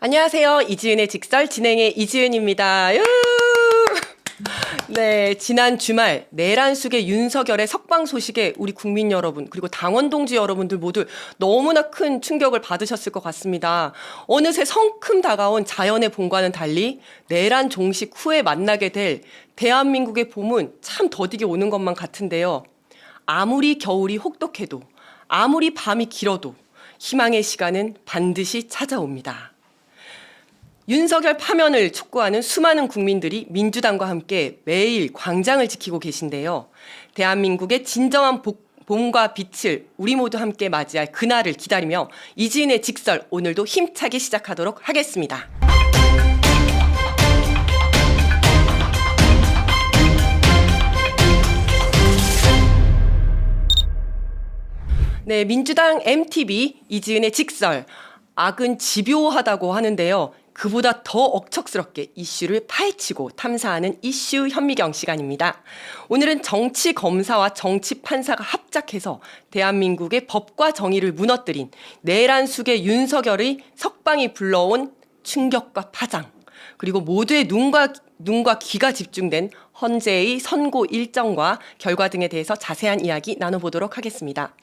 안녕하세요. 이지은의 직설 진행의 이지은입니다. 네, 지난 주말 내란숙의 윤석열의 석방 소식에 우리 국민 여러분 그리고 당원 동지 여러분들 모두 너무나 큰 충격을 받으셨을 것 같습니다. 어느새 성큼 다가온 자연의 봄과는 달리 내란 종식 후에 만나게 될 대한민국의 봄은 참 더디게 오는 것만 같은데요. 아무리 겨울이 혹독해도 아무리 밤이 길어도 희망의 시간은 반드시 찾아옵니다. 윤석열 파면을 촉구하는 수많은 국민들이 민주당과 함께 매일 광장을 지키고 계신데요. 대한민국의 진정한 봄과 빛을 우리 모두 함께 맞이할 그날을 기다리며 이지은의 직설 오늘도 힘차게 시작하도록 하겠습니다. 네, 민주당 MTV 이지은의 직설. 악은 집요하다고 하는데요. 그보다 더 억척스럽게 이슈를 파헤치고 탐사하는 이슈 현미경 시간입니다. 오늘은 정치 검사와 정치 판사가 합작해서 대한민국의 법과 정의를 무너뜨린 내란숙의 윤석열의 석방이 불러온 충격과 파장, 그리고 모두의 눈과 귀가 집중된 헌재의 선고 일정과 결과 등에 대해서 자세한 이야기 나눠보도록 하겠습니다.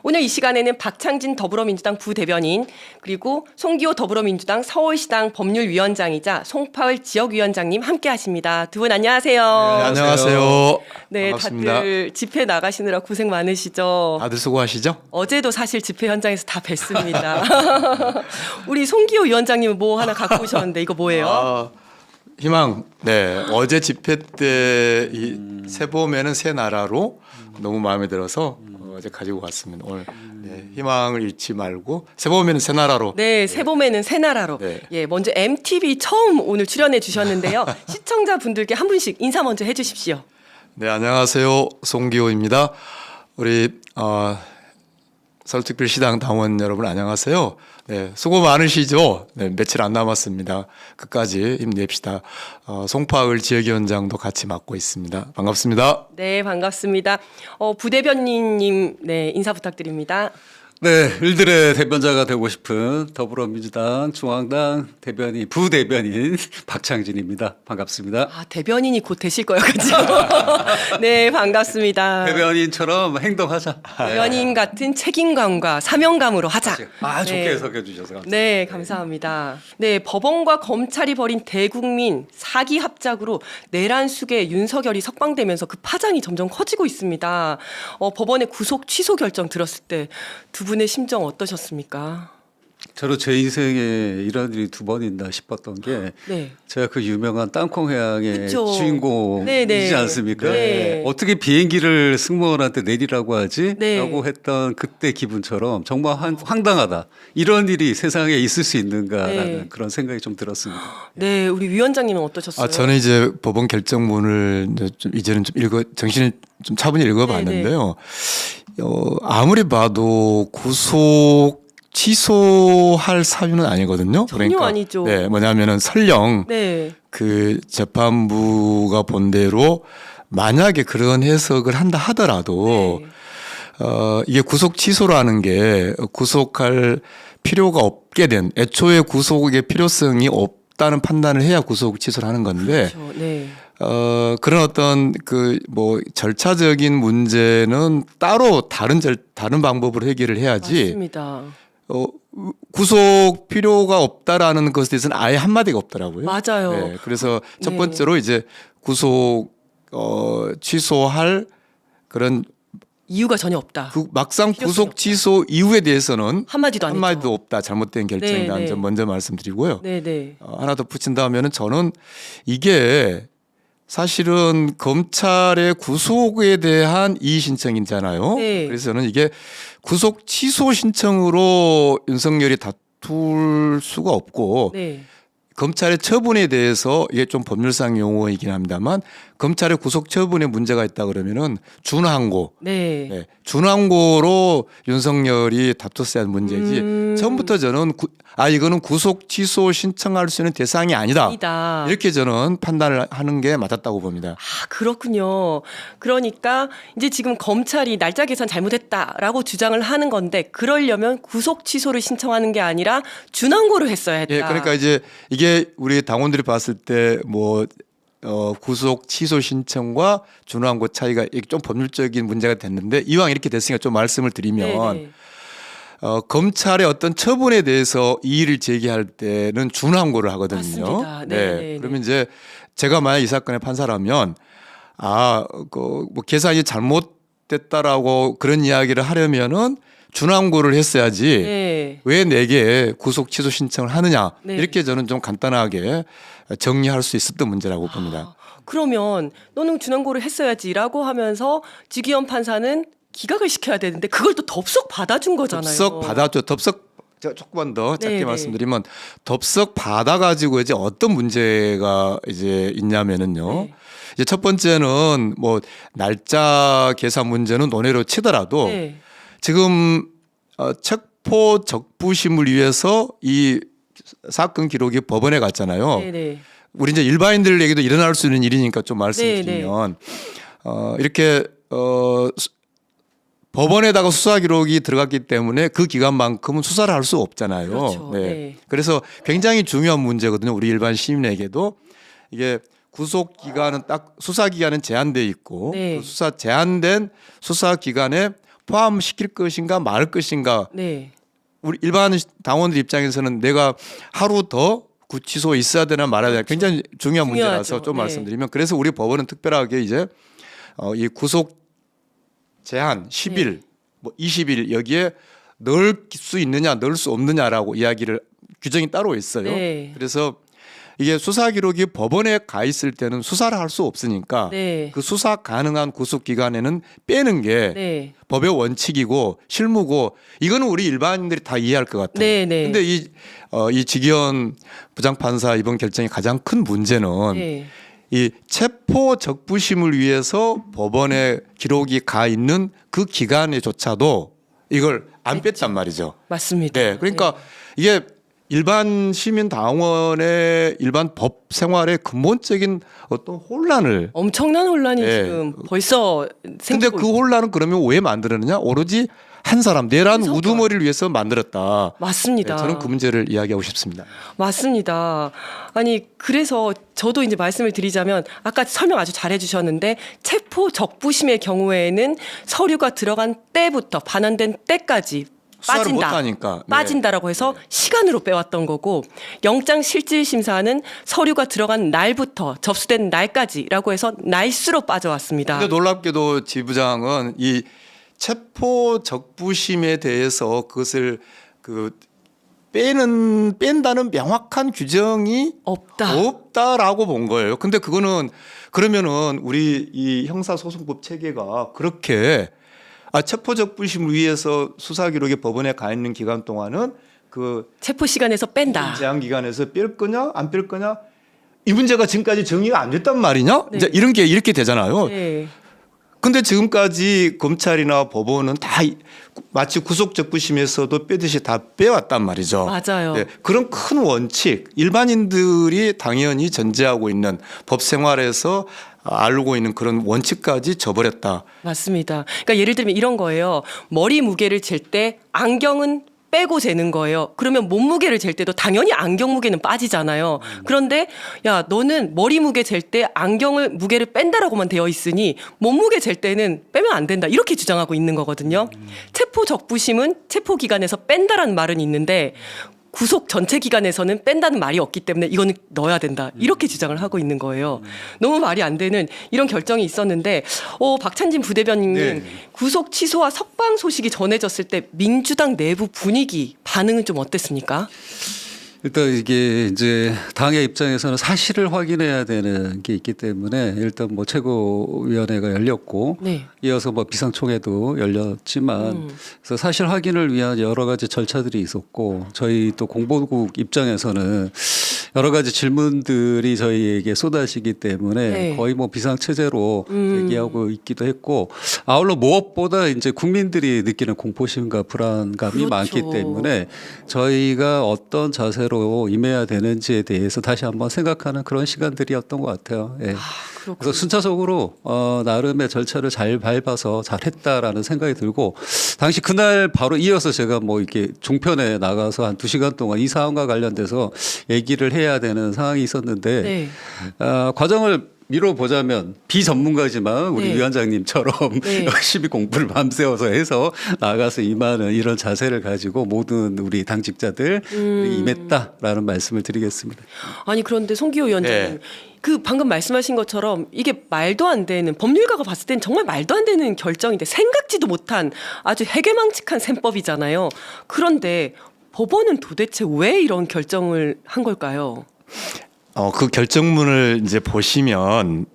오늘 이 시간에는 박창진 더불어민주당 부대변인 그리고 송기호 더불어민주당 서울시당 법률위원장이자 송파을 지역위원장님 함께 하십니다. 두 분 안녕하세요. 네, 안녕하세요. 네, 반갑습니다. 다들 집회 나가시느라 고생 많으시죠? 다들 수고하시죠? 어제도 사실 집회 현장에서 다 뵀습니다. 우리 송기호 위원장님은 뭐 하나 갖고 오셨는데 이거 뭐예요? 희망. 네, 어제 집회 때 이 새봄에는 새 나라로 너무 마음에 들어서 어제 가지고 갔습니다. 오늘 네, 희망을 잃지 말고 새봄에는 새 나라로. 네, 새봄에는 새 나라로. 네. 예, 먼저 MTV 처음 오늘 출연해 주셨는데요. 시청자분들께 한 분씩 인사 먼저 해주십시오. 네, 안녕하세요. 송기호입니다. 우리 서울특별시당 당원 여러분 안녕하세요. 네, 수고 많으시죠? 네, 며칠 안 남았습니다. 끝까지 힘냅시다. 송파을 지역위원장도 같이 맡고 있습니다. 반갑습니다. 네, 반갑습니다. 부대변인님, 네, 인사 부탁드립니다. 네, 일들의 대변자가 되고 싶은 더불어민주당 중앙당 대변인 부대변인 박창진입니다. 반갑습니다. 아, 대변인이 곧 되실 거예요, 그렇죠? 네, 반갑습니다. 대변인처럼 행동하자. 대변인 같은 책임감과 사명감으로 하자. 아, 좋게 네. 해석해 주셔서 감사합니다. 네, 감사합니다. 네, 법원과 검찰이 벌인 대국민 사기 합작으로 내란숙의 윤석열이 석방되면서 그 파장이 점점 커지고 있습니다. 법원의 구속 취소 결정 들었을 때 두 분의 심정 어떠셨습니까? 저도 제 인생에 이런 일이 두 번 있나 싶었던 게 네. 제가 그 유명한 땅콩 해양의 그쵸. 주인공이지 네네. 않습니까? 네. 어떻게 비행기를 승무원한테 내리라고 하지? 네. 라고 했던 그때 기분처럼 정말 황당하다. 이런 일이 세상에 있을 수 있는가라는 네. 그런 생각이 좀 들었습니다. 네, 우리 위원장님은 어떠셨어요? 저는 이제 법원 결정문을 이제는 좀 정신을 좀 차분히 읽어봤는데요. 아무리 봐도 구속 취소할 사유는 아니거든요. 전혀 아니죠. 네, 뭐냐면은 설령 네. 그 재판부가 본대로 만약에 그런 해석을 한다 하더라도 네. 이게 구속 취소라는 게 구속할 필요가 없게 된 애초에 구속의 필요성이 없다는 판단을 해야 구속 취소를 하는 건데 그렇죠. 네. 그런 어떤 그 뭐 절차적인 문제는 따로 다른 방법으로 해결을 해야지. 맞습니다. 구속 필요가 없다라는 것에 대해서는 아예 한마디가 없더라고요. 맞아요. 네, 그래서 첫 네. 번째로 이제 구속 취소할 그런 이유가 전혀 없다. 막상 필요성이 구속 없다. 취소 이유에 대해서는 한마디도 안 했죠. 한마디도 없다. 잘못된 결정이라는 네, 점 네. 먼저 말씀드리고요. 네, 네. 하나 더 붙인다면은 저는 이게 사실은 검찰의 구속에 대한 이의 신청이잖아요. 네. 그래서 저는 이게 구속 취소 신청으로 윤석열이 다툴 수가 없고 네. 검찰의 처분에 대해서 이게 좀 법률상 용어이긴 합니다만 검찰의 구속 처분에 문제가 있다 그러면은 준항고 네. 네, 준항고로 윤석열이 다퉜어야 하는 문제지. 처음부터 저는 이거는 구속 취소 신청할 수 있는 대상이 아니다. 이렇게 저는 판단을 하는 게 맞았다고 봅니다. 아, 그렇군요. 그러니까 이제 지금 검찰이 날짜 계산 잘못했다라고 주장을 하는 건데 그러려면 구속 취소를 신청하는 게 아니라 준항고를 했어야 했다. 예, 그러니까 이제 이게 우리 당원들이 봤을 때 뭐 구속 취소 신청과 준항고 차이가 좀 법률적인 문제가 됐는데 이왕 이렇게 됐으니까 좀 말씀을 드리면 네네. 검찰의 어떤 처분에 대해서 이의를 제기할 때는 준항고를 하거든요. 맞습니다. 네. 그러면 이제 제가 만약 이 사건의 판사라면 뭐 계산이 잘못됐다라고 그런 이야기를 하려면은 준항고를 했어야지. 네. 왜 내게 구속 취소 신청을 하느냐. 네. 이렇게 저는 좀 간단하게 정리할 수 있었던 문제라고 봅니다. 그러면 너는 준항고를 했어야지라고 하면서 지기현 판사는 기각을 시켜야 되는데 그걸 또 덥석 받아준 거잖아요. 덥석 받아줘. 제가 조금만 더 짧게 네, 말씀드리면 덥석 받아가지고 이제 어떤 문제가 이제 있냐면은요. 네. 이제 첫 번째는 뭐 날짜 계산 문제는 논외로 치더라도 네. 지금 첩보 적부심을 위해서 이 사건 기록이 법원에 갔잖아요. 네네. 우리 이제 일반인들에게도 일어날 수 있는 일이니까 좀 말씀드리면 이렇게 법원에다가 수사 기록이 들어갔기 때문에 그 기간만큼은 수사를 할 수 없잖아요. 그렇죠. 네. 그래서 굉장히 중요한 문제거든요. 우리 일반 시민에게도 이게 구속 기간은 딱 수사 기간은 제한돼 있고 네. 그 제한된 수사 기간에 포함시킬 것인가 말 것인가. 네. 우리 일반 당원들 입장에서는 내가 하루 더 구치소 있어야 되나 말아야 되나 굉장히 중요한 문제라서 좀 네. 말씀드리면 그래서 우리 법원은 특별하게 이제 이 구속 제한 10일, 뭐 20일 여기에 넣을 수 있느냐 넣을 수 없느냐라고 이야기를 규정이 따로 있어요. 네. 그래서 이게 수사 기록이 법원에 가 있을 때는 수사를 할 수 없으니까 네. 그 수사 가능한 구속 기간에는 빼는 게 네. 법의 원칙이고 실무고 이거는 우리 일반인들이 다 이해할 것 같아요. 네. 근데 이 지기현 부장판사 이번 결정의 가장 큰 문제는 네. 이 체포 적부심을 위해서 법원에 기록이 가 있는 그 기간에조차도 이걸 안 뺐단 말이죠. 맞습니다. 네. 그러니까 이게 일반 시민 당원의 일반 법 생활의 근본적인 어떤 혼란을 엄청난 혼란이 네. 지금 벌써 근데 생기고 그 혼란은 그러면 왜 만들었느냐? 오로지 한 사람 내란 윤석열. 우두머리를 위해서 만들었다. 맞습니다. 네, 저는 그 문제를 이야기하고 싶습니다. 맞습니다. 아니 그래서 저도 이제 말씀을 드리자면 아까 설명 아주 잘해 주셨는데 체포 적부심의 경우에는 서류가 들어간 때부터 반환된 때까지 수사를 빠진다. 못하니까. 네. 빠진다라고 해서 시간으로 빼왔던 거고 영장 실질 심사는 서류가 들어간 날부터 접수된 날까지라고 해서 날수로 빠져왔습니다. 근데 놀랍게도 지 부장은 이 체포 적부심에 대해서 그것을 뺀다는 명확한 규정이 없다라고 본 거예요. 근데 그러면은 우리 이 형사소송법 체계가 그렇게 체포 적부심을 위해서 수사 기록이 법원에 가 있는 기간 동안은 그 체포 시간에서 뺀다. 제한 기간에서 뺄 거냐 안 뺄 거냐 이 문제가 지금까지 정리가 안 됐단 말이냐? 네. 이제 이런 게 이렇게 되잖아요. 네. 근데 지금까지 검찰이나 법원은 다 마치 구속 적부심에서도 빼듯이 다 빼왔단 말이죠. 맞아요. 네, 그런 큰 원칙, 일반인들이 당연히 전제하고 있는 법 생활에서 알고 있는 그런 원칙까지 저버렸다. 맞습니다. 그러니까 예를 들면 이런 거예요. 머리 무게를 잴 때 안경은 빼고 재는 거예요. 그러면 몸무게를 잴 때도 당연히 안경 무게는 빠지잖아요. 그런데 야 너는 머리 무게 잴 때 안경을 무게를 뺀다라고만 되어 있으니 몸무게 잴 때는 빼면 안 된다. 이렇게 주장하고 있는 거거든요. 체포 적부심은 체포 기간에서 뺀다라는 말은 있는데 구속 전체 기간에서는 뺀다는 말이 없기 때문에 이거는 넣어야 된다. 이렇게 주장을 하고 있는 거예요. 너무 말이 안 되는 이런 결정이 있었는데 박찬진 부대변인님 네. 구속 취소와 석방 소식이 전해졌을 때 민주당 내부 분위기 반응은 좀 어땠습니까? 일단 이게 이제 당의 입장에서는 사실을 확인해야 되는 게 있기 때문에 일단 뭐 최고위원회가 열렸고 네. 이어서 뭐 비상총회도 열렸지만 그래서 사실 확인을 위한 여러 가지 절차들이 있었고 저희 또 공보국 입장에서는 여러 가지 질문들이 저희에게 쏟아지기 때문에 네. 거의 뭐 비상체제로 얘기하고 있기도 했고 아울러 무엇보다 이제 국민들이 느끼는 공포심과 불안감이 그렇죠. 많기 때문에 저희가 어떤 자세로 임해야 되는지에 대해서 다시 한번 생각하는 그런 시간들이었던 것 같아요. 예. 그렇군요. 그래서 순차적으로 나름의 절차를 잘 밟아서 잘했다라는 생각이 들고 당시 그날 바로 이어서 제가 뭐 이렇게 종편에 나가서 한 2시간 동안 이 사안과 관련돼서 얘기를 해야 되는 상황이 있었는데 네. 과정을 미뤄보자면 비전문가지만 우리 네. 위원장님처럼 네. 열심히 공부를 밤새워서 해서 나가서 임하는 이런 자세를 가지고 모든 우리 당직자들 임했다라는 말씀을 드리겠습니다. 아니 그런데 송기호 위원장님 네. 그 방금 말씀하신 것처럼 이게 말도 안 되는 법률가가 봤을 땐 정말 말도 안 되는 결정인데 생각지도 못한 아주 해괴망측한 셈법이잖아요. 그런데 법원은 도대체 왜 이런 결정을 한 걸까요? 그 결정문을 이제 보시면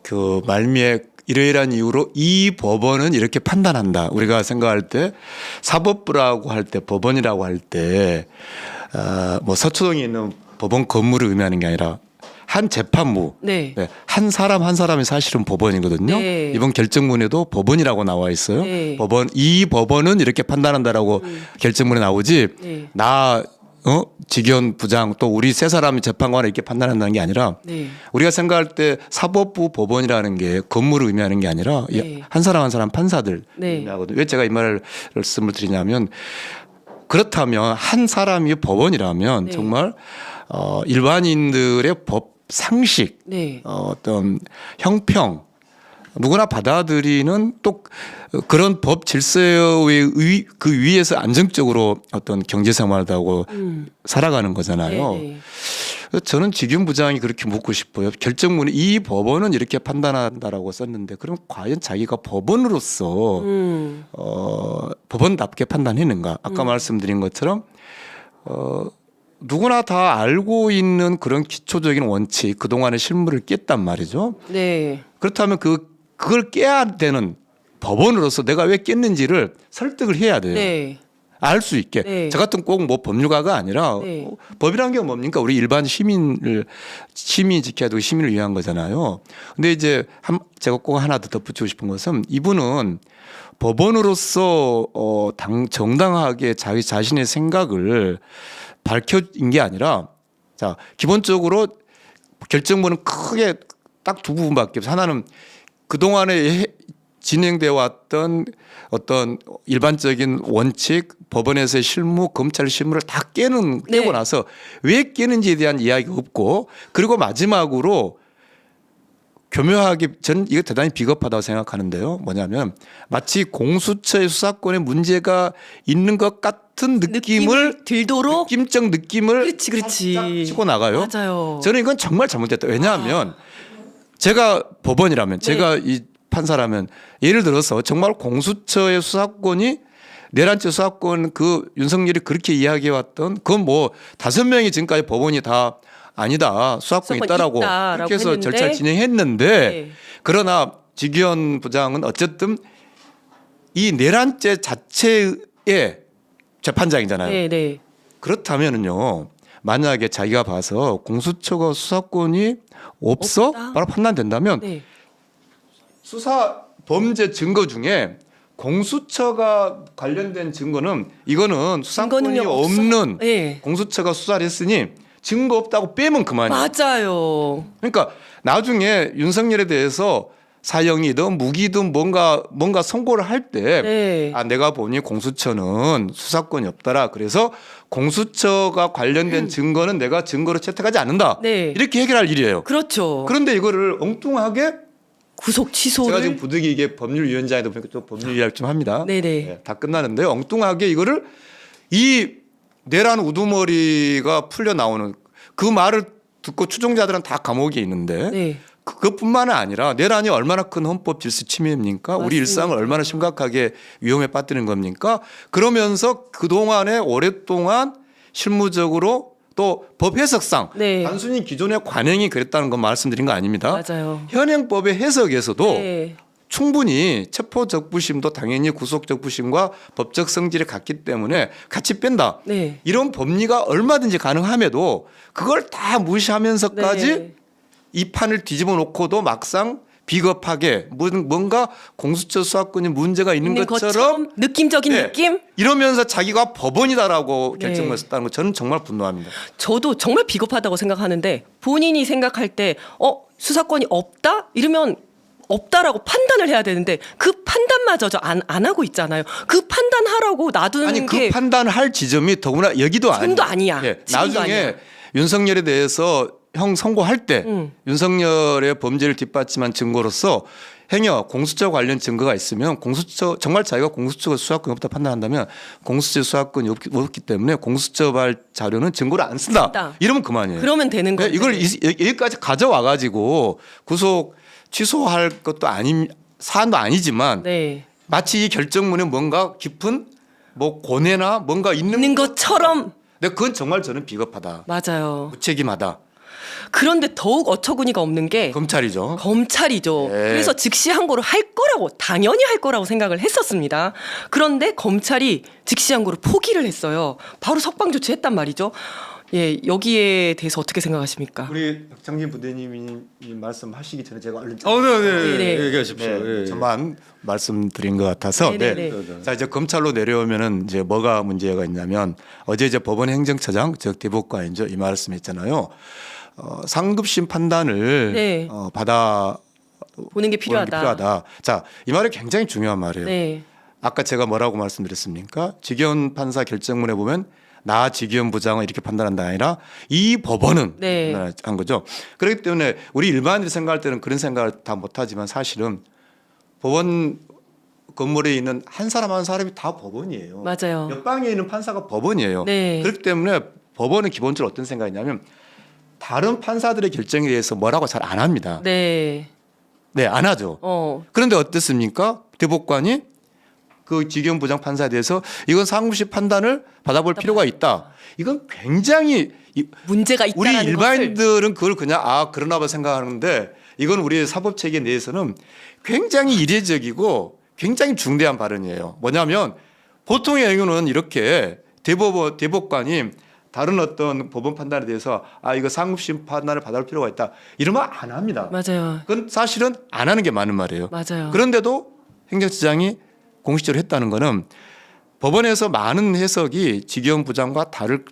그 말미에 이러이러한 이유로 이 법원은 이렇게 판단한다. 우리가 생각할 때 사법부라고 할 때 법원이라고 할 때 뭐 서초동에 있는 법원 건물을 의미하는 게 아니라 한 재판부, 네. 네, 한 사람이 사실은 법원이거든요. 네. 이번 결정문에도 법원이라고 나와 있어요. 네. 이 법원은 이렇게 판단한다라고 결정문에 나오지. 네. 직원 부장 또 우리 세 사람이 재판관을 이렇게 판단한다는 게 아니라 네. 우리가 생각할 때 사법부 법원이라는 게 건물을 의미하는 게 아니라 네. 한 사람 판사들 네. 의미하거든요. 왜 제가 이 말씀을 드리냐면 그렇다면 한 사람이 법원이라면 네. 정말 일반인들의 법 상식 네. 어떤 형평 누구나 받아들이는 또 그런 법 질서의 그 위에서 안정적으로 어떤 경제 생활도 하고 살아가는 거잖아요. 네. 그래서 저는 직윤 부장이 그렇게 묻고 싶어요. 결정문에 이 법원은 이렇게 판단한다라고 썼는데 그럼 과연 자기가 법원으로서 법원답게 판단했는가? 아까 말씀드린 것처럼 누구나 다 알고 있는 그런 기초적인 원칙 그동안의 실무를 깼단 말이죠. 네. 그렇다면 그걸 깨야 되는 법원으로서 내가 왜 깼는지를 설득을 해야 돼요. 네. 알 수 있게. 네. 저 같은 꼭 뭐 법률가가 아니라 네. 법이라는 게 뭡니까? 우리 일반 시민이 지켜야 되고 시민을 위한 거잖아요. 근데 이제 제가 꼭 하나 더 덧붙이고 싶은 것은 이분은 법원으로서 정당하게 자기 자신의 생각을 밝혀진 게 아니라 자, 기본적으로 결정문은 크게 딱 두 부분밖에 없어요. 하나는 그동안에 진행되어 왔던 어떤 일반적인 원칙, 법원에서의 실무, 검찰 실무를 다 깨고 네. 나서 왜 깨는지에 대한 이야기가 없고 그리고 마지막으로 교묘하게 저는 이거 대단히 비겁하다고 생각하는데요. 뭐냐면 마치 공수처의 수사권에 문제가 있는 것 같은 느낌을 들도록 느낌적 느낌을 그렇지. 딱 치고 나가요. 맞아요. 저는 이건 정말 잘못됐다. 왜냐하면 제가 법원이라면 네. 제가 이 판사라면 예를 들어서 정말 공수처의 수사권이 내란죄 수사권 그 윤석열이 그렇게 이야기해왔던 그건 뭐 5명이 지금까지 법원이 다 아니다 수사권 있다라고 그렇게 해서 했는데. 절차를 진행했는데 네. 그러나 지기현 부장은 어쨌든 이 내란죄 자체의 재판장이잖아요. 네, 네. 그렇다면은요 만약에 자기가 봐서 공수처가 수사권이 없어? 바로 판단된다면 네. 수사 범죄 증거 중에 공수처가 관련된 증거는 이거는 수사권이 증거능력 없어. 없는 네. 공수처가 수사를 했으니 증거 없다고 빼면 그만이에요. 맞아요. 그러니까 나중에 윤석열에 대해서 사형이든 무기든 뭔가 선고를 할 때 네. 내가 보니 공수처는 수사권이 없더라. 그래서 공수처가 관련된 증거는 내가 증거로 채택하지 않는다. 네. 이렇게 해결할 일이에요. 그렇죠. 그런데 이거를 엉뚱하게 구속 취소를 제가 지금 부득이 이게 법률위원장이다 보니까 또 법률 이야기 좀 합니다. 네네. 네, 다 끝나는데 엉뚱하게 이거를 이 내란 우두머리가 풀려 나오는 그 말을 듣고 추종자들은 다 감옥에 있는데 네. 그것뿐만 아니라 내란이 얼마나 큰 헌법 질서 침해입니까? 우리 맞습니다. 일상을 얼마나 심각하게 위험에 빠뜨리는 겁니까? 그러면서 그동안에 오랫동안 실무적으로 또 법 해석상 네. 단순히 기존의 관행이 그랬다는 건 말씀드린 거 아닙니다. 맞아요. 현행법의 해석에서도 네. 충분히 체포 적부심도 당연히 구속 적부심과 법적 성질이 같기 때문에 같이 뺀다. 네. 이런 법리가 얼마든지 가능함에도 그걸 다 무시하면서까지 네. 이 판을 뒤집어 놓고도 막상 비겁하게 뭔가 공수처 수사권이 문제가 있는 것처럼 느낌적인 네. 느낌? 이러면서 자기가 법원이다라고 네. 결정을 했다는 거 저는 정말 분노합니다. 저도 정말 비겁하다고 생각하는데 본인이 생각할 때 수사권이 없다? 이러면 없다라고 판단을 해야 되는데 그 판단마저 안 하고 있잖아요. 그 판단하라고 놔두는 아니 그 게 판단할 지점이 더구나 여기도 지금도 아니야. 지금도 나중에 아니야. 윤석열에 대해서 형 선고할 때 윤석열의 범죄를 뒷받침한 증거로서 행여 공수처 관련 증거가 있으면 공수처 정말 자기가 공수처가 수사권이 없다 판단한다면 공수처 수사권이 없기 때문에 공수처발 자료는 증거를 안 쓴다. 쓴다. 이러면 그만이에요. 그러면 되는 네, 건데. 이걸 여기까지 가져와 가지고 구속 취소할 것도 사안도 아니지만 네. 마치 이 결정문에 뭔가 깊은 뭐 고뇌나 뭔가 있는 것처럼 근데 그건 정말 저는 비겁하다. 맞아요. 무책임하다. 그런데 더욱 어처구니가 없는 게 검찰이죠. 검찰이죠. 네. 그래서 즉시 항고를 할 거라고 당연히 할 거라고 생각을 했었습니다. 그런데 검찰이 즉시 항고를 포기를 했어요. 바로 석방 조치했단 말이죠. 예, 여기에 대해서 어떻게 생각하십니까? 우리 박창진 부대님이 말씀하시기 전에 제가 얼른 네. 얘기하십시오. 예. 저만 말씀드린 것 같아서 네, 네. 네. 자 이제 검찰로 내려오면은 이제 뭐가 문제가 있냐면 어제 이제 법원 행정처장 즉 대법관이죠 이 말씀했잖아요. 상급심 판단을 네. 받아 보는 게 보는 게 필요하다. 자, 이 말이 굉장히 중요한 말이에요. 네. 아까 제가 뭐라고 말씀드렸습니까? 직위원 판사 결정문에 보면 나 직위원 부장은 이렇게 판단한다 아니라 이 법원은 네. 한 거죠. 그렇기 때문에 우리 일반인들이 생각할 때는 그런 생각을 다 못하지만 사실은 법원 건물에 있는 한 사람 한 사람이 다 법원이에요. 맞아요. 옆방에 있는 판사가 법원이에요. 네. 그렇기 때문에 법원은 기본적으로 어떤 생각이냐면 다른 판사들의 결정에 대해서 뭐라고 잘 안 합니다. 네. 네, 안 하죠. 그런데 어떻습니까? 대법관이 그 직위원 부장 판사에 대해서 이건 상급심 판단을 받아볼 필요가 있다. 이건 굉장히 문제가 우리 있다라는 일반인들은 그걸 그냥 그러나 봐 생각하는데 이건 우리 사법 체계 내에서는 굉장히 이례적이고 굉장히 중대한 발언이에요. 뭐냐면 보통의 경우는 이렇게 대법관이 다른 어떤 법원 판단에 대해서 이거 상급심 판단을 받아볼 필요가 있다. 이러면 안 합니다. 맞아요. 그건 사실은 안 하는 게 맞는 말이에요. 맞아요. 그런데도 행정처장이 공식적으로 했다는 거는 법원에서 많은 해석이 직위원 부장과 다를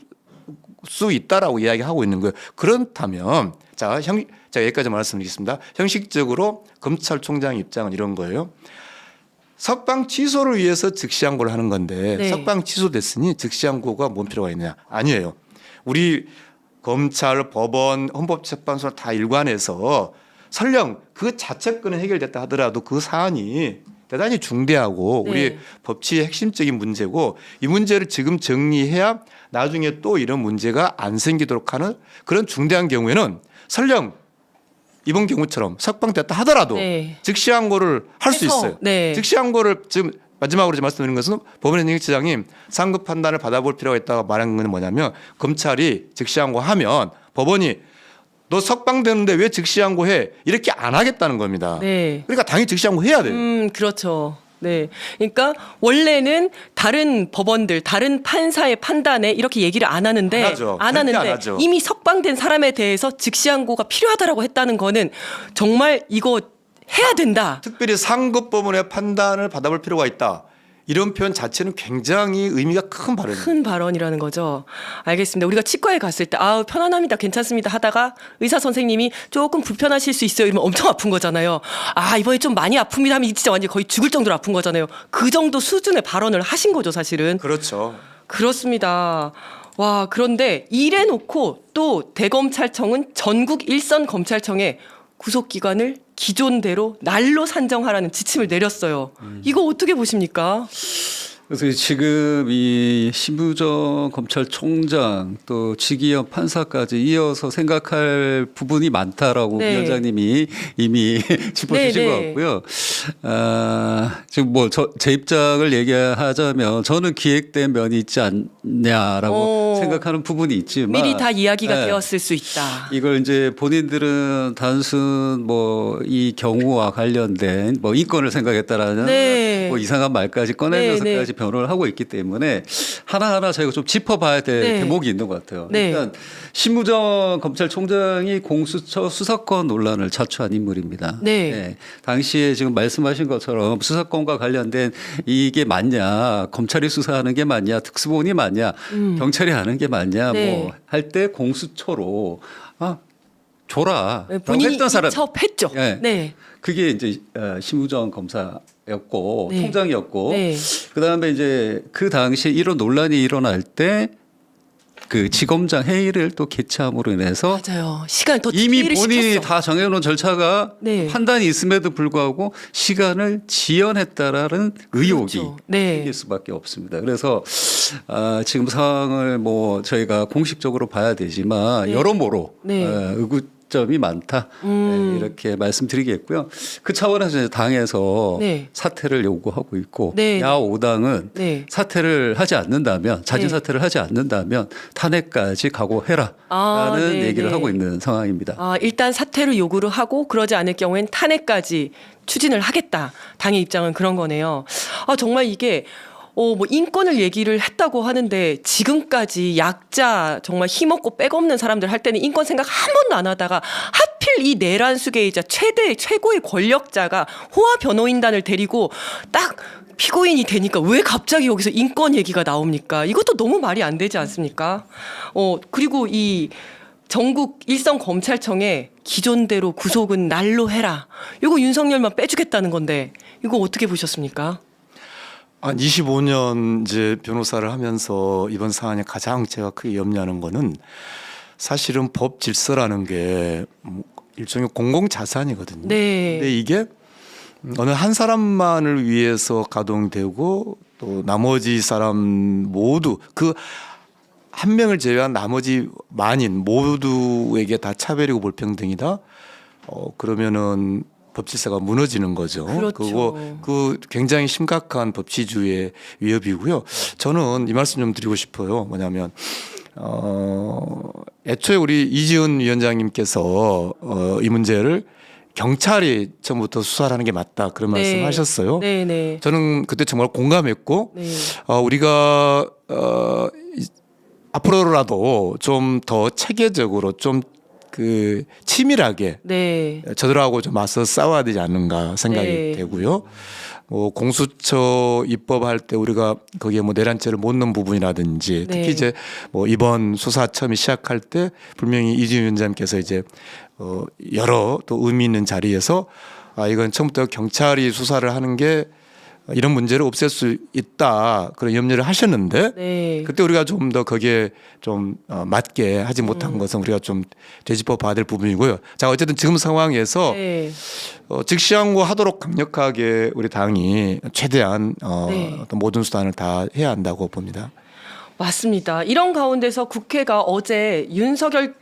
수 있다라고 이야기하고 있는 거예요. 그렇다면 자 여기까지 말씀드리겠습니다. 형식적으로 검찰총장 입장은 이런 거예요. 석방 취소를 위해서 즉시항고를 하는 건데 네. 석방 취소됐으니 즉시항고가 뭔 필요가 있느냐? 아니에요. 우리 검찰, 법원, 헌법재판소 다 일관해서 설령 그 자체권은 해결됐다 하더라도 그 사안이 대단히 중대하고 네. 우리 법치의 핵심적인 문제고 이 문제를 지금 정리해야 나중에 또 이런 문제가 안 생기도록 하는 그런 중대한 경우에는 설령 이번 경우처럼 석방됐다 하더라도 네. 즉시항고를 할 수 해서, 있어요. 네. 즉시항고를 지금 마지막으로 말씀드린 것은 법원행정처장이 상급 판단을 받아볼 필요가 있다고 말한 건 뭐냐면 검찰이 즉시항고하면 법원이 너 석방되는데 왜 즉시항고해? 이렇게 안 하겠다는 겁니다. 네. 그러니까 당연히 즉시항고해야 돼요. 그렇죠. 네. 그러니까 원래는 다른 법원들, 다른 판사의 판단에 이렇게 얘기를 안 하는데 안 하죠. 절대 안 하죠. 이미 석방된 사람에 대해서 즉시항고가 필요하다라고 했다는 거는 정말 이거 해야 된다. 특별히 상급법원의 판단을 받아볼 필요가 있다. 이런 표현 자체는 굉장히 의미가 큰 발언입니다. 큰 발언이라는 거죠. 알겠습니다. 우리가 치과에 갔을 때 편안합니다. 괜찮습니다. 하다가 의사 선생님이 조금 불편하실 수 있어요. 이러면 엄청 아픈 거잖아요. 이번에 좀 많이 아픕니다 하면 진짜 완전 거의 죽을 정도로 아픈 거잖아요. 그 정도 수준의 발언을 하신 거죠, 사실은. 그렇죠. 그렇습니다. 와, 그런데 이래 놓고 또 대검찰청은 전국 일선 검찰청에 구속기간을 기존대로 날로 산정하라는 지침을 내렸어요. 이거 어떻게 보십니까? 그래서 지금 이 심우정 검찰총장 또 지기현 판사까지 이어서 생각할 부분이 많다라고 네. 위원장님이 이미 짚어주신 네, 것 네. 같고요. 지금 뭐 제 입장을 얘기하자면 저는 기획된 면이 있지 않냐라고 생각하는 부분이 있지만 미리 다 이야기가 네. 되었을 수 있다. 이걸 이제 본인들은 단순 뭐 이 경우와 관련된 뭐 인권을 생각했다라는 네. 뭐 이상한 말까지 꺼내면서까지 네, 네. 변호를 하고 있기 때문에 하나하나 저희가 좀 짚어봐야 될 네. 대목이 있는 것 같아요. 네. 일단 심우정 검찰총장이 공수처 수사권 논란을 자초한 인물입니다. 네. 당시에 지금 말씀하신 것처럼 수사권과 관련된 이게 맞냐, 검찰이 수사하는 게 맞냐, 특수본이 맞냐, 경찰이 하는 게 맞냐, 네. 뭐 할 때 공수처로 줘라. 네, 본인이 했던 사람. 이첩했죠. 예. 네. 그게 이제 심우정 검사였고 네. 총장이었고 네. 그다음에 이제 그 당시에 이런 논란이 일어날 때 그 지검장 회의를 또 개최함으로 인해서 맞아요. 시간 더 이미 디테일을 본인이 시켰어. 다 정해놓은 절차가 네. 판단이 있음에도 불구하고 시간을 지연했다라는 의혹이 그렇죠. 네. 생길 수밖에 없습니다. 그래서 지금 상황을 뭐 저희가 공식적으로 봐야 되지만 네. 여러모로 네. 의구점이 많다 네, 이렇게 말씀드리겠고요. 그 차원에서 이제 당에서 네. 사퇴를 요구하고 있고 네. 야 5당은 네. 사퇴를 하지 않는다면 자진 네. 사퇴를 하지 않는다면 탄핵까지 각오해라라는 네, 얘기를 네. 하고 있는 상황입니다. 일단 사퇴를 요구를 하고 그러지 않을 경우엔 탄핵까지 추진을 하겠다. 당의 입장은 그런 거네요. 정말 이게 뭐 인권을 얘기를 했다고 하는데 지금까지 약자 정말 힘없고 백없는 사람들 할 때는 인권 생각 한 번도 안 하다가 하필 이 내란 수계이자 최고의 권력자가 호화 변호인단을 데리고 딱 피고인이 되니까 왜 갑자기 여기서 인권 얘기가 나옵니까? 이것도 너무 말이 안 되지 않습니까? 그리고 이 전국 일선 검찰청에 기존대로 구속은 날로 해라. 이거 윤석열만 빼주겠다는 건데 이거 어떻게 보셨습니까? 한 25년 이제 변호사를 하면서 이번 사안에 가장 제가 크게 염려하는 거는 사실은 법 질서라는 게 일종의 공공 자산이거든요. 네. 근데 이게 어느 한 사람만을 위해서 가동되고 또 나머지 사람 모두 그 한 명을 제외한 나머지 만인 모두에게 다 차별이고 불평등이다. 그러면은 법 질서가 무너지는 거죠. 그렇죠. 그 굉장히 심각한 법치주의의 위협이고요. 저는 이 말씀 좀 드리고 싶어요. 뭐냐면 애초에 우리 이지은 위원장님께서 이 문제를 경찰이 처음부터 수사를 하는 게 맞다 그런 네. 말씀하셨어요. 네. 저는 그때 정말 공감했고 네. 우리가 앞으로라도 좀 더 체계적으로 좀 그 치밀하게 네. 저들하고 좀 맞서 싸워야 되지 않는가 생각이 네. 되고요. 공수처 입법할 때 우리가 거기에 뭐 내란죄를 못 넣은 부분이라든지 네. 특히 이제 뭐 이번 수사 처음에 시작할 때 분명히 이지은 위원장님께서 이제 여러 또 의미 있는 자리에서 이건 처음부터 경찰이 수사를 하는 게 이런 문제를 없앨 수 있다 그런 염려를 하셨는데 네. 그때 우리가 좀 더 거기에 좀 맞게 하지 못한 것은 우리가 좀 되짚어 봐야 될 부분이고요. 자 어쨌든 지금 상황에서 네. 즉시항고하도록 강력하게 우리 당이 최대한 네. 어떤 모든 수단을 다 해야 한다고 봅니다. 맞습니다. 이런 가운데서 국회가 어제 윤석열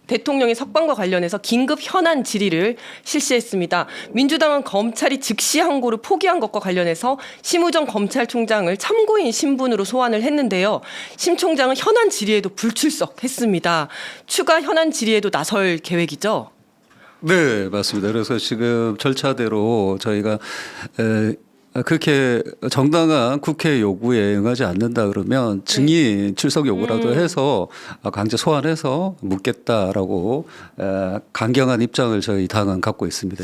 대통령의 석방과 관련해서 긴급 현안 질의를 실시했습니다. 민주당은 검찰이 즉시 항고를 포기한 것과 관련해서 심우정 검찰총장을 참고인 신분으로 소환을 했는데요. 심 총장은 현안 질의에도 불출석했습니다. 추가 현안 질의에도 나설 계획이죠? 네, 맞습니다. 그래서 지금 절차대로 저희가 그렇게 정당한 국회 요구에 응하지 않는다 그러면 증인 출석 요구라도 해서 강제 소환해서 묻겠다라고 강경한 입장을 저희 당은 갖고 있습니다.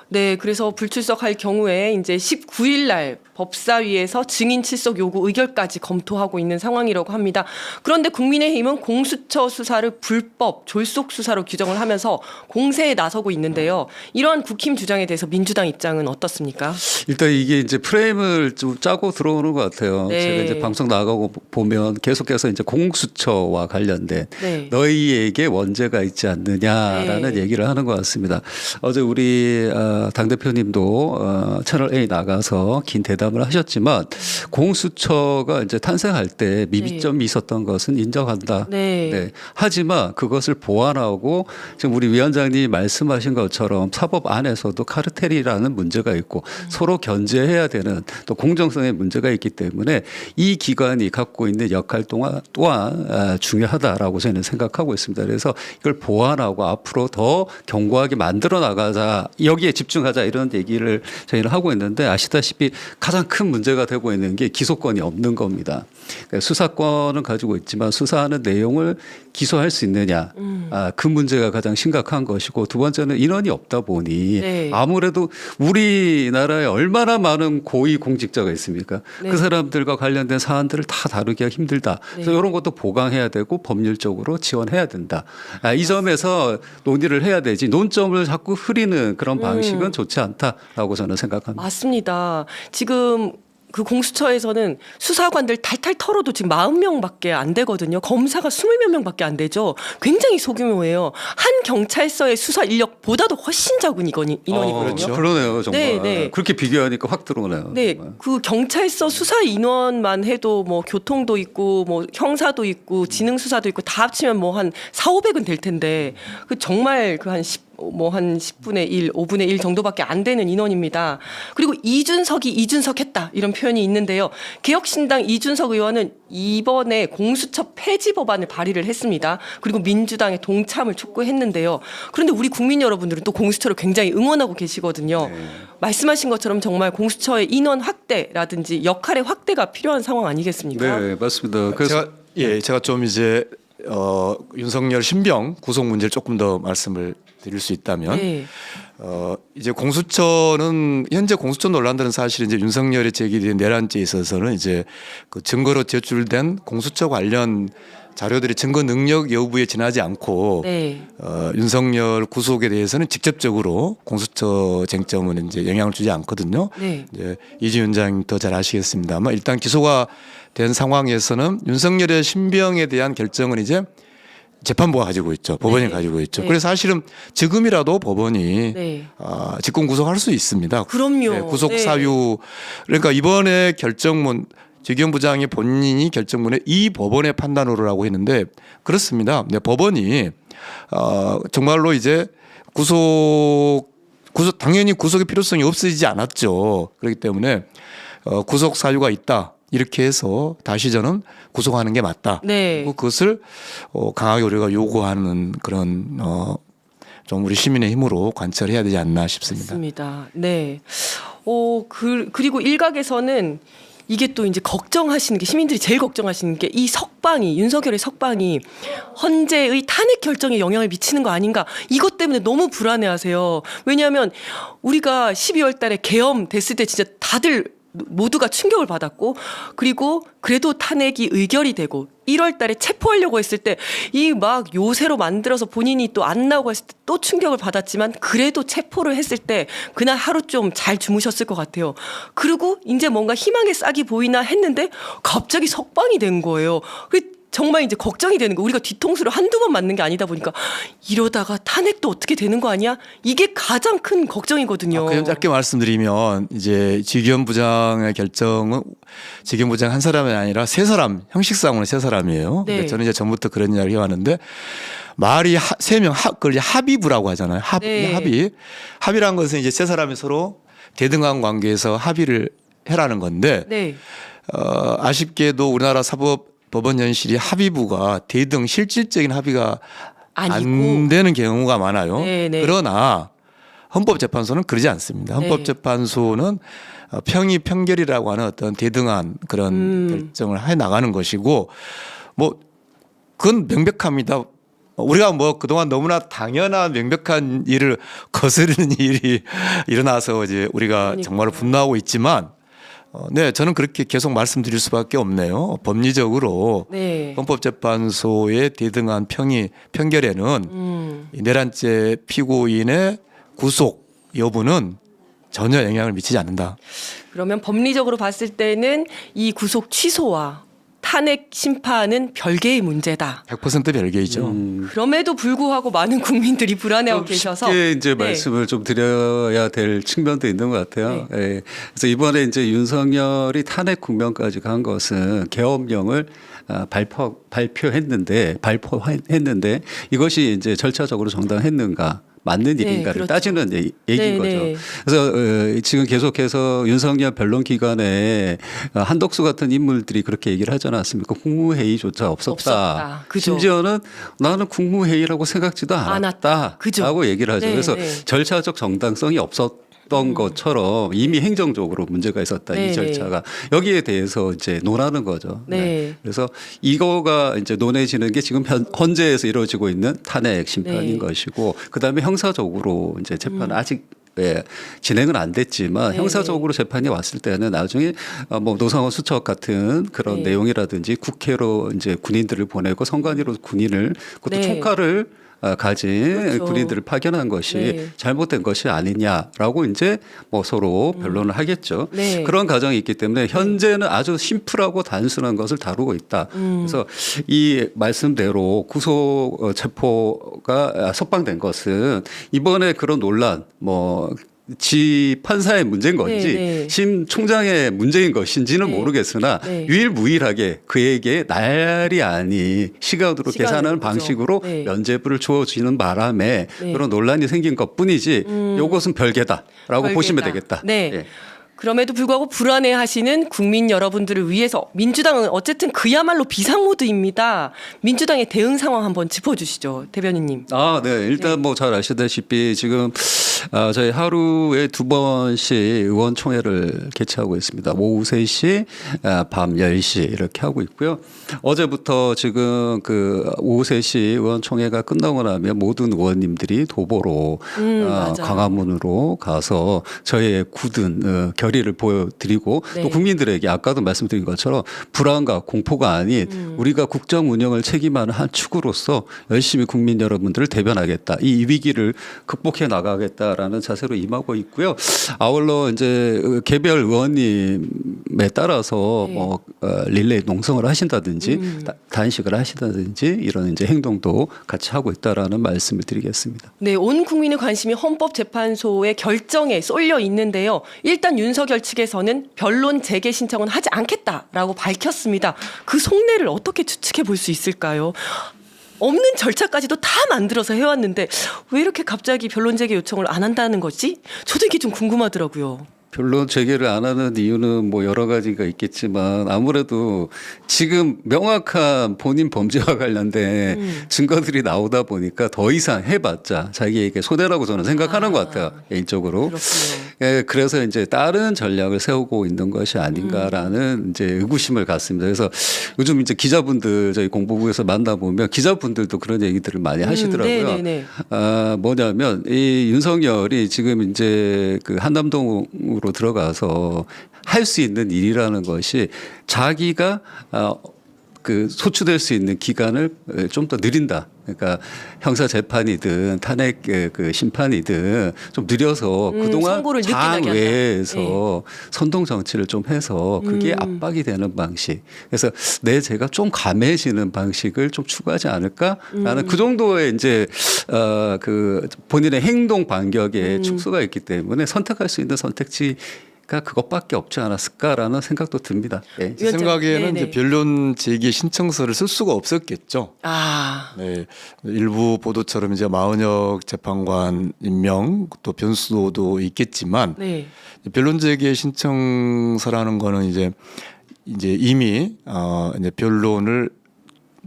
네, 그래서 불출석할 경우에 이제 19일 날 법사위에서 증인 출석 요구 의결까지 검토하고 있는 상황이라고 합니다. 그런데 국민의힘은 공수처 수사를 불법 졸속 수사로 규정을 하면서 공세에 나서고 있는데요. 이러한 국힘 주장에 대해서 민주당 입장은 어떻습니까? 일단 이게 이제 프레임을 좀 짜고 들어오는 것 같아요. 네. 제가 이제 방송 나가고 보면 계속해서 이제 공수처와 관련된 네. 너희에게 원죄가 있지 않느냐라는 네. 얘기를 하는 것 같습니다. 어제 우리 아까 당 대표님도 채널 A 나가서 긴 대담을 하셨지만 공수처가 이제 탄생할 때 미비점이 있었던 것은 인정한다. 네. 하지만 그것을 보완하고 지금 우리 위원장님이 말씀하신 것처럼 사법 안에서도 카르텔이라는 문제가 있고 서로 견제해야 되는 또 공정성의 문제가 있기 때문에 이 기관이 갖고 있는 역할 또한 중요하다라고 저는 생각하고 있습니다. 그래서 이걸 보완하고 앞으로 더 견고하게 만들어 나가자, 여기에 집중하자 이런 얘기를 저희는 하고 있는데 아시다시피 가장 큰 문제가 되고 있는 게 기소권이 없는 겁니다. 그러니까 수사권은 가지고 있지만 수사하는 내용을 기소할 수 있느냐, 그 문제가 가장 심각한 것이고 두 번째는 인원이 없다 보니 네. 아무래도 우리나라에 얼마나 많은 고위 공직자가 있습니까? 네. 그 사람들과 관련된 사안들을 다 다루기가 힘들다. 그래서 네. 이런 것도 보강해야 되고 법률적으로 지원해야 된다. 이 점에서 논의를 해야 되지 논점을 자꾸 흐리는 그런 방식은 좋지 않다라고 저는 생각합니다. 맞습니다. 지금 그 공수처에서는 수사관들 탈탈 털어도 지금 40명밖에 안 되거든요. 검사가 20몇 명밖에 안 되죠. 굉장히 소규모예요. 한 경찰서의 수사 인력보다도 훨씬 적은 인원이거든요. 그렇죠. 그러네요, 정말. 네, 네. 그렇게 비교하니까 확 들어오네요. 네, 정말. 그 경찰서 수사 인원만 해도 뭐 교통도 있고 뭐 형사도 있고 지능 수사도 있고 다 합치면 뭐 한 4,500은 될 텐데 그 정말 그 한 10분의 1, 5분의 1 정도밖에 안 되는 인원입니다. 그리고 이준석 했다 이런 표현이 있는데요. 개혁신당 이준석 의원은 이번에 공수처 폐지 법안을 발의를 했습니다. 그리고 민주당의 동참을 촉구했는데요. 그런데 우리 국민 여러분들은 또 공수처를 굉장히 응원하고 계시거든요. 말씀하신 것처럼 정말 공수처의 인원 확대라든지 역할의 확대가 필요한 상황 아니겠습니까? 네, 맞습니다. 그래서 제가 좀 이제 윤석열 신병 구속 문제를 조금 더 말씀을 드릴 수 있다면 네. 이제 공수처는 현재 공수처 논란들은 사실 이제 윤석열이 제기된 내란죄에 있어서는 이제 그 증거로 제출된 공수처 관련 자료들이 증거 능력 여부에 지나지 않고 네. 윤석열 구속에 대해서는 직접적으로 공수처 쟁점은 이제 영향을 주지 않거든요. 네. 이제 이지 위원장님 더 잘 아시겠습니다만 일단 기소가 된 상황에서는 윤석열의 신병에 대한 결정은 이제 재판부가 가지고 있죠. 법원이 네. 가지고 있죠. 네. 그래서 사실은 지금이라도 법원이 네. 직권 구속할 수 있습니다. 그럼요. 네, 구속 네. 사유 그러니까 이번에 결정문 지기현 부장이 본인이 결정문에 이 법원의 판단으로라고 했는데 그렇습니다. 네, 법원이 정말로 이제 구속 당연히 구속의 필요성이 없어지지 않았죠. 그렇기 때문에 구속 사유가 있다. 이렇게 해서 다시 저는 구속하는 게 맞다. 네. 그리고 그것을 강하게 우리가 요구하는 그런 좀 우리 시민의 힘으로 관철해야 되지 않나 싶습니다. 맞습니다. 네. 그리고 일각에서는 이게 또 이제 걱정하시는 게 시민들이 제일 걱정하시는 게 이 윤석열의 석방이 헌재의 탄핵 결정에 영향을 미치는 거 아닌가 이것 때문에 너무 불안해하세요. 왜냐하면 우리가 12월 달에 계엄 됐을 때 진짜 다들 모두가 충격을 받았고 그리고 그래도 탄핵이 의결이 되고 1월 달에 체포하려고 했을 때 이 막 요새로 만들어서 본인이 또 안 나오고 했을 때 또 충격을 받았지만 그래도 체포를 했을 때 그날 하루 좀 잘 주무셨을 것 같아요. 그리고 이제 뭔가 희망의 싹이 보이나 했는데 갑자기 석방이 된 거예요. 정말 이제 걱정이 되는 거. 우리가 뒤통수를 한두 번 맞는 게 아니다 보니까 이러다가 탄핵도 어떻게 되는 거 아니야? 이게 가장 큰 걱정이거든요. 그냥 짧게 말씀드리면 이제 지기현 부장의 결정은 지기현 부장 한 사람이 아니라 세 사람 형식상으로 세 사람이에요. 네. 저는 이제 전부터 그런 이야기 해왔는데 말이 세 명 그걸 합의부라고 하잖아요. 네. 합의란 것은 이제 세 사람이 서로 대등한 관계에서 합의를 해라는 건데 네. 아쉽게도 우리나라 법원 현실이 합의부가 대등 실질적인 합의가 안 되는 경우가 많아요. 네네. 그러나 헌법재판소는 그러지 않습니다. 헌법재판소는 평의평결이라고 하는 어떤 대등한 그런 결정을 해 나가는 것이고 뭐 그건 명백합니다. 우리가 뭐 그동안 너무나 당연한 명백한 일을 거스르는 일이 일어나서 이제 우리가 정말 분노하고 있지만 네, 저는 그렇게 계속 말씀드릴 수밖에 없네요. 법리적으로 네. 헌법재판소의 대등한 평결에는 이 내란죄 피고인의 구속 여부는 전혀 영향을 미치지 않는다. 그러면 법리적으로 봤을 때는 이 구속 취소와 탄핵 심판은 별개의 문제다. 100% 별개이죠. 그럼에도 불구하고 많은 국민들이 불안해하고 좀 계셔서 쉽게 이제 네. 말씀을 좀 드려야 될 측면도 있는 것 같아요. 예. 그래서 이번에 이제 윤석열이 탄핵 국면까지 간 것은 계엄령을 발표했는데 이것이 이제 절차적으로 정당했는가? 맞는 일인가를 그렇죠. 따지는 얘기인 네, 거죠. 네. 그래서 지금 계속해서 윤석열 변론 기간에 한덕수 같은 인물들이 그렇게 얘기를 하지 않았습니까? 국무회의조차 없었다. 그죠. 심지어는 나는 국무회의라고 생각지도 않았다. 그죠. 라고 얘기를 하죠. 네, 그래서 네. 절차적 정당성이 없었던 것처럼 이미 행정적으로 문제가 있었다. 네, 이 절차가. 여기에 대해서 이제 논하는 거죠. 네. 그래서 이거가 이제 논해지는 게 지금 헌재에서 이루어지고 있는 탄핵 심판인 네. 것이고 그다음에 형사적으로 이제 재판은 아직 진행은 안 됐지만 네, 형사적으로 재판이 왔을 때는 나중에 뭐 노상원 수첩 같은 그런 네. 내용이라든지 국회로 이제 군인들을 보내고 선관위로 군인을 그것도 네. 총칼을 가진 그렇죠. 군인들을 파견한 것이 네. 잘못된 것이 아니냐라고 이제 뭐 서로 변론을 하겠죠. 네. 그런 과정이 있기 때문에 현재는 아주 심플하고 단순한 것을 다루고 있다. 그래서 이 말씀대로 구속 체포가 석방된 것은 이번에 그런 논란 지 판사의 문제인 건지 네, 네. 심 총장의 문제인 것인지는 네. 모르겠으나 네. 유일무이하게 그에게 날이 아니 시간으로 시간을 계산하는 보죠. 방식으로 네. 면죄부를 주어지는 바람에 네. 그런 논란이 생긴 것뿐이지 이것은 별개다라고 보시면 되겠다. 네. 예. 그럼에도 불구하고 불안해하시는 국민 여러분들을 위해서 민주당은 어쨌든 그야말로 비상모드입니다. 민주당의 대응 상황 한번 짚어주시죠, 대변인님. 네. 일단 뭐 잘 아시다시피 지금 저희 하루에 2번씩 의원총회를 개최하고 있습니다. 오후 3시, 밤 10시 이렇게 하고 있고요. 어제부터 지금 그 오후 3시 의원총회가 끝나고 나면 모든 의원님들이 도보로 맞아요. 광화문으로 가서 저희의 굳은 결의를 보여드리고 네. 또 국민들에게 아까도 말씀드린 것처럼 불안과 공포가 아닌 우리가 국정 운영을 책임하는 한 축으로서 열심히 국민 여러분들을 대변하겠다. 이 위기를 극복해 나가겠다라는 자세로 임하고 있고요. 아울러 이제 개별 의원님에 따라서 네. 릴레이 농성을 하신다든지 단식을 하시다든지 이런 이제 행동도 같이 하고 있다라는 말씀을 드리겠습니다. 네, 온 국민의 관심이 헌법재판소의 결정에 쏠려 있는데요. 일단 윤석열 측에서는 변론 재개 신청은 하지 않겠다라고 밝혔습니다. 그 속내를 어떻게 추측해 볼 수 있을까요? 없는 절차까지도 다 만들어서 해왔는데 왜 이렇게 갑자기 변론 재개 요청을 안 한다는 거지? 저도 이게 좀 궁금하더라고요. 변론 재개를 안 하는 이유는 뭐 여러 가지가 있겠지만 아무래도 지금 명확한 본인 범죄와 관련된 증거들이 나오다 보니까 더 이상 해봤자 자기에게 손해라고 저는 생각하는 것 같아요. 개인적으로. 그렇군요. 그래서 이제 다른 전략을 세우고 있는 것이 아닌가라는 이제 의구심을 갖습니다. 그래서 요즘 이제 기자분들 저희 공보부에서 만나보면 기자분들도 그런 얘기들을 많이 하시더라고요. 네네네. 뭐냐면 이 윤석열이 지금 이제 그 한남동으로 들어가서 할 수 있는 일이라는 것이 자기가 그 소추될 수 있는 기간을 좀 더 느린다. 그러니까 형사 재판이든 탄핵 그 심판이든 좀 느려서 그동안 선고를 늦게 나게 한다. 장외에서 선동 정치를 좀 해서 그게 압박이 되는 방식. 그래서 제가 좀 감해지는 방식을 좀 추구하지 않을까라는 그 정도의 이제 그 본인의 행동 반격에 축소가 있기 때문에 선택할 수 있는 선택지. 가 그것밖에 없지 않았을까라는 생각도 듭니다. 예. 제 생각에는 네네. 이제 변론 제기 신청서를 쓸 수가 없었겠죠. 네, 일부 보도처럼 이제 마은혁 재판관 임명 또 변수도 있겠지만 네. 변론 제기 신청서라는 거는 이제 이미 이제 변론을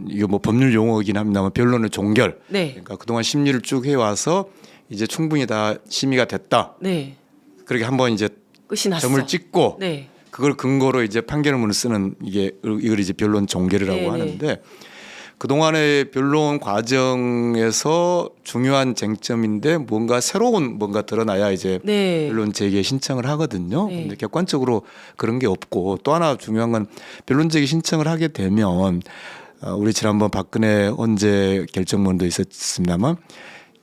이거 뭐 법률 용어이긴 합니다만 변론의 종결. 네. 그러니까 그동안 심리를 쭉 해와서 이제 충분히 다 심의가 됐다. 네. 그렇게 한번 이제 끝이 났어. 점을 찍고 네. 그걸 근거로 이제 판결문을 쓰는 이걸 이제 변론 종결이라고 네네. 하는데 그동안의 변론 과정에서 중요한 쟁점인데 뭔가 새로운 뭔가 드러나야 이제 네. 변론 재개 신청을 하거든요. 네. 근데 객관적으로 그런 게 없고 또 하나 중요한 건 변론 재개 신청을 하게 되면 우리 지난번 박근혜 헌재 결정문도 있었습니다만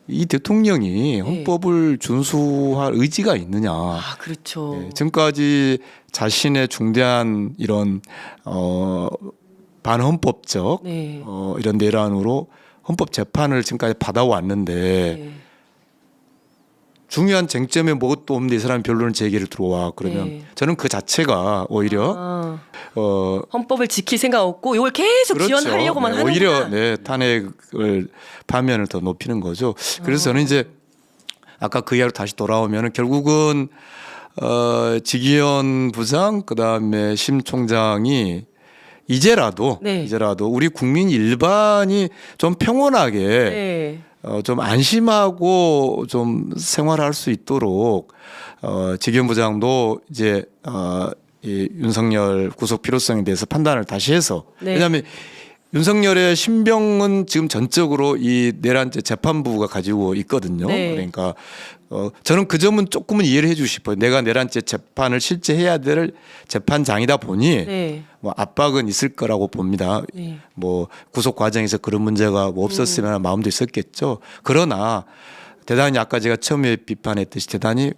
이 대통령이 헌법을 준수할 의지가 있느냐. 그렇죠. 지금까지 자신의 중대한 이런 반헌법적 네. 이런 내란으로 헌법 재판을 지금까지 받아왔는데 네. 중요한 쟁점에 뭐것도 없는데 이 사람이 변론 제기를 들어와 그러면 네. 저는 그 자체가 오히려 아, 어 헌법을 지킬 생각 없고 이걸 계속 지원하려고만 네, 하는 오히려 네, 탄핵을 반면을 더 높이는 거죠. 그래서 저는 이제 아까 그 이야기로 다시 돌아오면은 결국은 지기현 부장 그다음에 심 총장이 이제라도 네. 우리 국민 일반이 좀 평온하게 네. 좀 안심하고 좀 생활할 수 있도록 지기현 부장도 이제 이 윤석열 구속 필요성에 대해서 판단을 다시 해서 네. 왜냐하면 윤석열의 신병은 지금 전적으로 이 내란죄 재판부가 가지고 있거든요. 네. 그러니까 저는 그 점은 조금은 이해를 해주고 싶어요. 내가 내란죄 재판을 실제 해야 될 재판장이다 보니 네. 뭐 압박은 있을 거라고 봅니다. 네. 뭐 구속 과정에서 그런 문제가 뭐 없었으면 하는 마음도 있었겠죠. 그러나 대단히 아까 제가 처음에 비판했듯이 대단히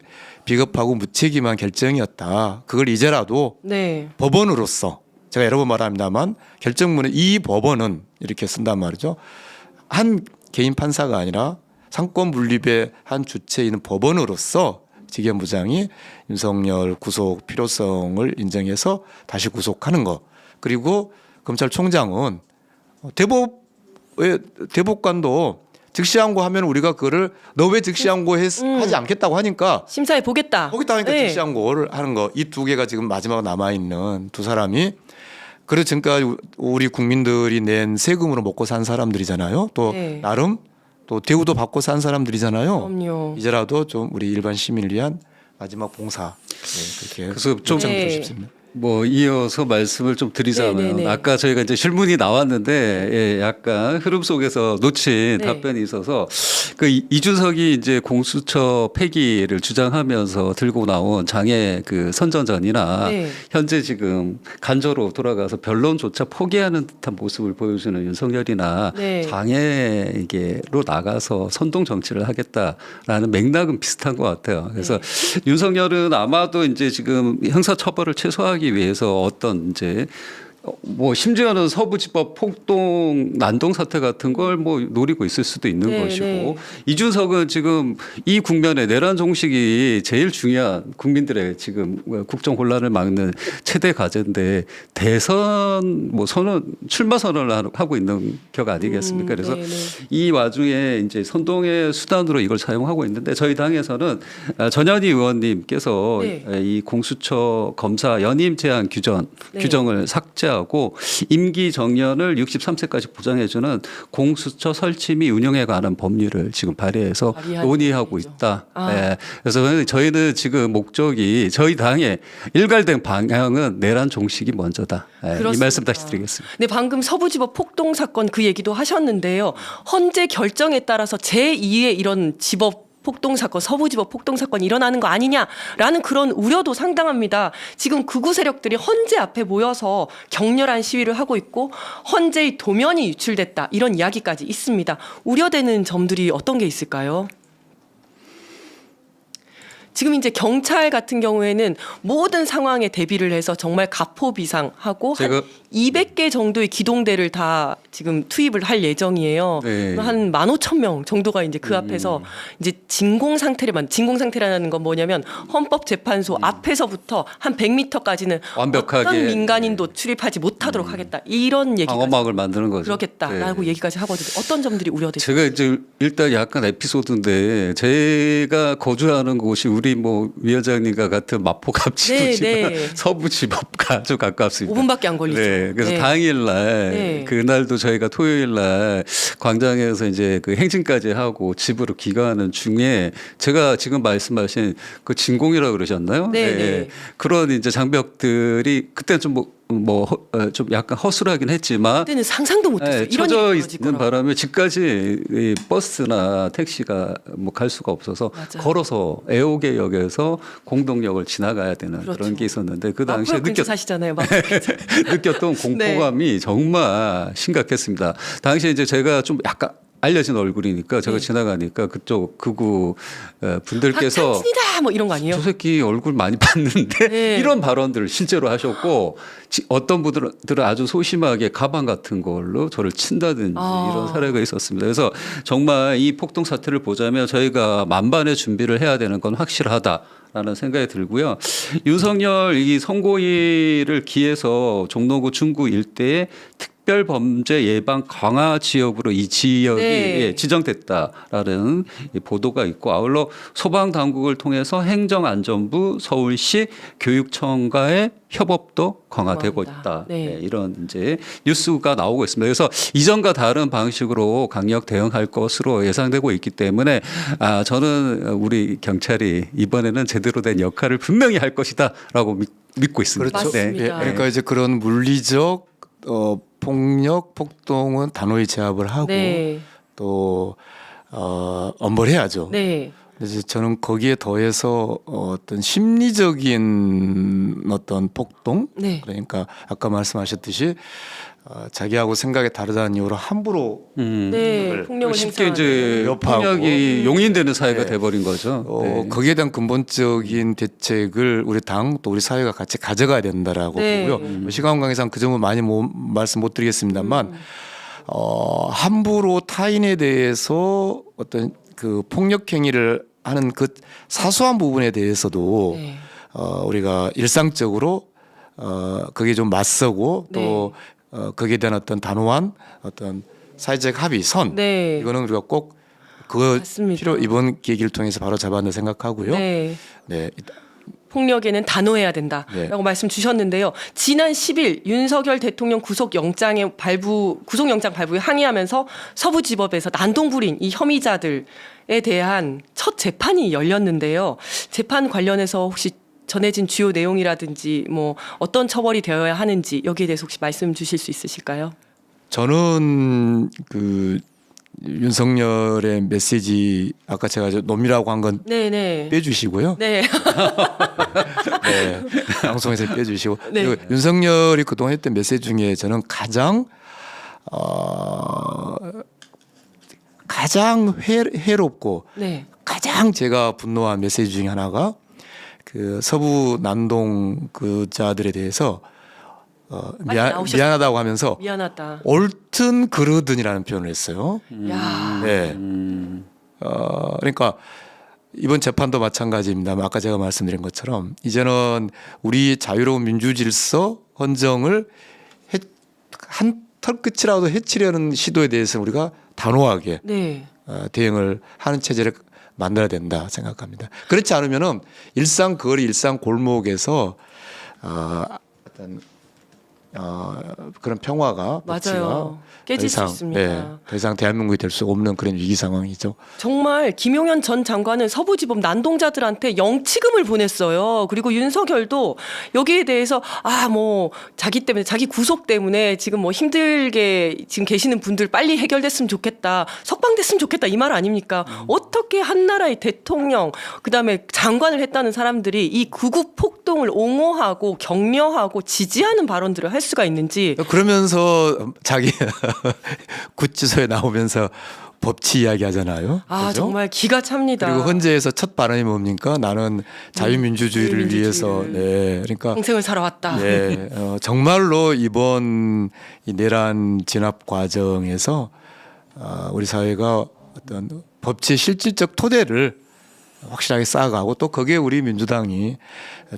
비겁하고 무책임한 결정이었다. 그걸 이제라도 네. 법원으로서 제가 여러 번 말합니다만 결정문에 이 법원은 이렇게 쓴단 말이죠. 한 개인 판사가 아니라 상권 분립의 한 주체인 법원으로서 지기현 부장이 윤석열 구속 필요성을 인정해서 다시 구속하는 거. 그리고 검찰총장은 대법관도 즉시항고하면 우리가 그거를 너 왜 즉시항고하지 않겠다고 하니까 심사해 보겠다. 거기다 하니까 네. 즉시항고를 하는 거. 이 두 개가 지금 마지막 남아 있는 두 사람이 그래서 지금까지 우리 국민들이 낸 세금으로 먹고 산 사람들이잖아요. 또 네. 나름 또 대우도 받고 산 사람들이잖아요. 그럼요. 이제라도 좀 우리 일반 시민을 위한 마지막 봉사 그렇게 그래서 좀 네. 싶습니다. 뭐 이어서 말씀을 좀 드리자면 네네네. 아까 저희가 이제 실문이 나왔는데 예, 약간 흐름 속에서 놓친 네. 답변이 있어서 그 이준석이 이제 공수처 폐기를 주장하면서 들고 나온 장애 그 선전전이나 네. 현재 지금 간저로 돌아가서 변론조차 포기하는 듯한 모습을 보여주는 윤석열이나 네. 장애로 나가서 선동 정치를 하겠다라는 맥락은 비슷한 것 같아요. 그래서 윤석열은 아마도 이제 지금 형사처벌을 최소화하기 위해서 어떤 이제 뭐 심지어는 서부지법 폭동 난동 사태 같은 걸 뭐 노리고 있을 수도 있는 네, 것이고 네. 이준석은 지금 이 국면에 내란 종식이 제일 중요한 국민들의 지금 국정 혼란을 막는 최대 과제인데 대선 뭐 선언 출마 선언을 하고 있는 격 아니겠습니까? 그래서 네, 네. 이 와중에 이제 선동의 수단으로 이걸 사용하고 있는데 저희 당에서는 전현희 의원님께서 네. 이 공수처 검사 연임 제한 네. 규정을 삭제하고 임기 정년을 63세까지 보장해주는 공수처 설치 및 운영에 관한 법률을 지금 발의해서 발의하는 논의하고 거죠. 있다. 아. 예. 그래서 저희는 지금 목적이 저희 당의 일괄된 방향은 내란 종식이 먼저다. 예. 이 그렇습니다. 말씀 다시 드리겠습니다. 네, 방금 서부지법 폭동 사건 그 얘기도 하셨는데요. 헌재 결정에 따라서 제2의 이런 지법 폭동 사건, 서부지법 폭동 사건이 일어나는 거 아니냐라는 그런 우려도 상당합니다. 지금 극우 세력들이 헌재 앞에 모여서 격렬한 시위를 하고 있고 헌재의 도면이 유출됐다 이런 이야기까지 있습니다. 우려되는 점들이 어떤 게 있을까요? 지금 이제 경찰 같은 경우에는 모든 상황에 대비를 해서 정말 가포비상하고 한 제가 200개 정도의 기동대를 다 지금 투입을 할 예정이에요. 네. 한 15,000명 정도가 이제 그 앞에서 이제 진공 상태라는 건 뭐냐면 헌법재판소 앞에서부터 한 100m까지는 완벽하게 어떤 민간인도 출입하지 못하도록 하겠다. 이런 얘기가 방어막을 만드는 거죠. 그러겠다라고 네. 얘기까지 하거든요. 어떤 점들이 우려되죠? 제가 이제 일단 약간 에피소드인데 제가 거주하는 곳이 우리 뭐 위원장님과 같은 마포갑지구지만 네, 네. 서부지법과 아주 가깝습니다. 5분밖에 안 걸리죠. 네, 그래서 네. 당일날 네. 그날도 저희가 토요일날 광장에서 이제 그 행진까지 하고 집으로 귀가하는 중에 제가 지금 말씀하신 그 진공이라고 그러셨나요? 네, 네. 그런 이제 장벽들이 그때 좀 좀 약간 허술하긴 했지만 그때는 상상도 못했어요. 이런 쳐져 일이 벌어질 있는 거라고. 바람에 집까지 이 버스나 택시가 뭐 갈 수가 없어서 맞아요. 걸어서 애호개역에서 공동역을 지나가야 되는 그렇죠. 그런 게 있었는데 그 마포역 당시에 근처 사시잖아요. 느꼈던 공포감이 정말 심각했습니다. 당시에 이제 제가 좀 약간 알려진 얼굴이니까 제가 네. 지나가니까 그쪽 극우 분들께서 박찬진이다 뭐 이런 거 아니에요? 저 새끼 얼굴 많이 봤는데 네. 이런 발언들을 실제로 하셨고 어떤 분들은 아주 소심하게 가방 같은 걸로 저를 친다든지 아. 이런 사례가 있었습니다. 그래서 정말 이 폭동 사태를 보자면 저희가 만반의 준비를 해야 되는 건 확실하다라는 생각이 들고요. 윤석열 이 선고일을 기해서 종로구 중구 일대에 특별범죄 예방 강화 지역으로 이 지역이 네. 예, 지정됐다라는 이 보도가 있고 아울러 소방 당국을 통해서 행정안전부, 서울시, 교육청과의 협업도 강화되고 강화한다. 있다. 네. 예, 이런 이제 뉴스가 나오고 있습니다. 그래서 이전과 다른 방식으로 강력 대응할 것으로 예상되고 있기 때문에 저는 우리 경찰이 이번에는 제대로 된 역할을 분명히 할 것이다라고 믿고 있습니다. 그렇죠. 맞습니다. 예, 그러니까 이제 그런 물리적 폭력, 폭동은 단호히 제압을 하고 네. 또 엄벌해야죠. 네. 그래서 저는 거기에 더해서 어떤 심리적인 어떤 폭동, 네. 그러니까 아까 말씀하셨듯이 자기하고 생각이 다르다는 이유로 함부로 네. 폭력을 쉽게 행사하는. 이제 위협하고. 폭력이 용인되는 사회가 네. 돼버린 거죠. 네. 거기에 대한 근본적인 대책을 우리 당 또 우리 사회가 같이 가져가야 된다라고 네. 보고요. 시간 관계상 그 점은 많이 말씀 못 드리겠습니다만 함부로 타인에 대해서 어떤 그 폭력 행위를 하는 그 사소한 부분에 대해서도 네. 우리가 일상적으로 거기에 좀 맞서고 네. 또 거기에 대한 어떤 단호한 어떤 사회적 합의선 네. 이거는 우리가 꼭 그거 맞습니다. 이번 계기를 통해서 바로 잡았는 생각하고요. 네. 네. 폭력에는 단호해야 된다라고 네. 말씀 주셨는데요. 지난 10일 윤석열 대통령 구속영장 발부에 항의하면서 서부지법에서 난동불인 이 혐의자들에 대한 첫 재판이 열렸는데요. 재판 관련해서 혹시 전해진 주요 내용이라든지 뭐 어떤 처벌이 되어야 하는지 여기에 대해서 혹시 말씀 주실 수 있으실까요? 저는 그 윤석열의 메시지 아까 제가 놈이라고 한 건 네네. 빼주시고요. 네. 네. 방송에서 빼주시고 네. 그리고 윤석열이 그동안 했던 메시지 중에 저는 가장 해롭고 네. 가장 제가 분노한 메시지 중에 하나가 그 서부 난동 그자들에 대해서 빨리 나오셨어요. 미안하다고 하면서 미안하다. 옳든 그르든이라는 표현을 했어요. 야. 네. 그러니까 이번 재판도 마찬가지입니다만 아까 제가 말씀드린 것처럼 이제는 우리 자유로운 민주 질서 헌정을 한 털끝이라도 해치려는 시도에 대해서 우리가 단호하게 네. 대응을 하는 체제를 만들어야 된다 생각합니다. 그렇지 않으면은 일상 거리, 일상 골목에서 어떤 그런 평화가 맞아요. 깨질 수 있습니다. 네, 더 이상 대한민국이 될 수 없는 그런 위기 상황이죠. 정말 김용현 전 장관은 서부지법 난동자들한테 영치금을 보냈어요. 그리고 윤석열도 여기에 대해서 뭐 자기 때문에 자기 구속 때문에 지금 뭐 힘들게 지금 계시는 분들 빨리 해결됐으면 좋겠다. 석방됐으면 좋겠다 이 말 아닙니까? 어떻게 한 나라의 대통령 그다음에 장관을 했다는 사람들이 이 극우 폭동을 옹호하고 격려하고 지지하는 발언들을 할 수가 있는지 그러면서 자기 구치소에 나오면서 법치 이야기 하잖아요. 그죠? 정말 기가 찹니다. 그리고 헌재에서 첫 발언이 뭡니까? 나는 자유민주주의를 위해서 네. 그러니까 평생을 살아왔다. 네, 정말로 이번 이 내란 진압 과정에서 우리 사회가 어떤 법치의 실질적 토대를 확실하게 쌓아가고 또 거기에 우리 민주당이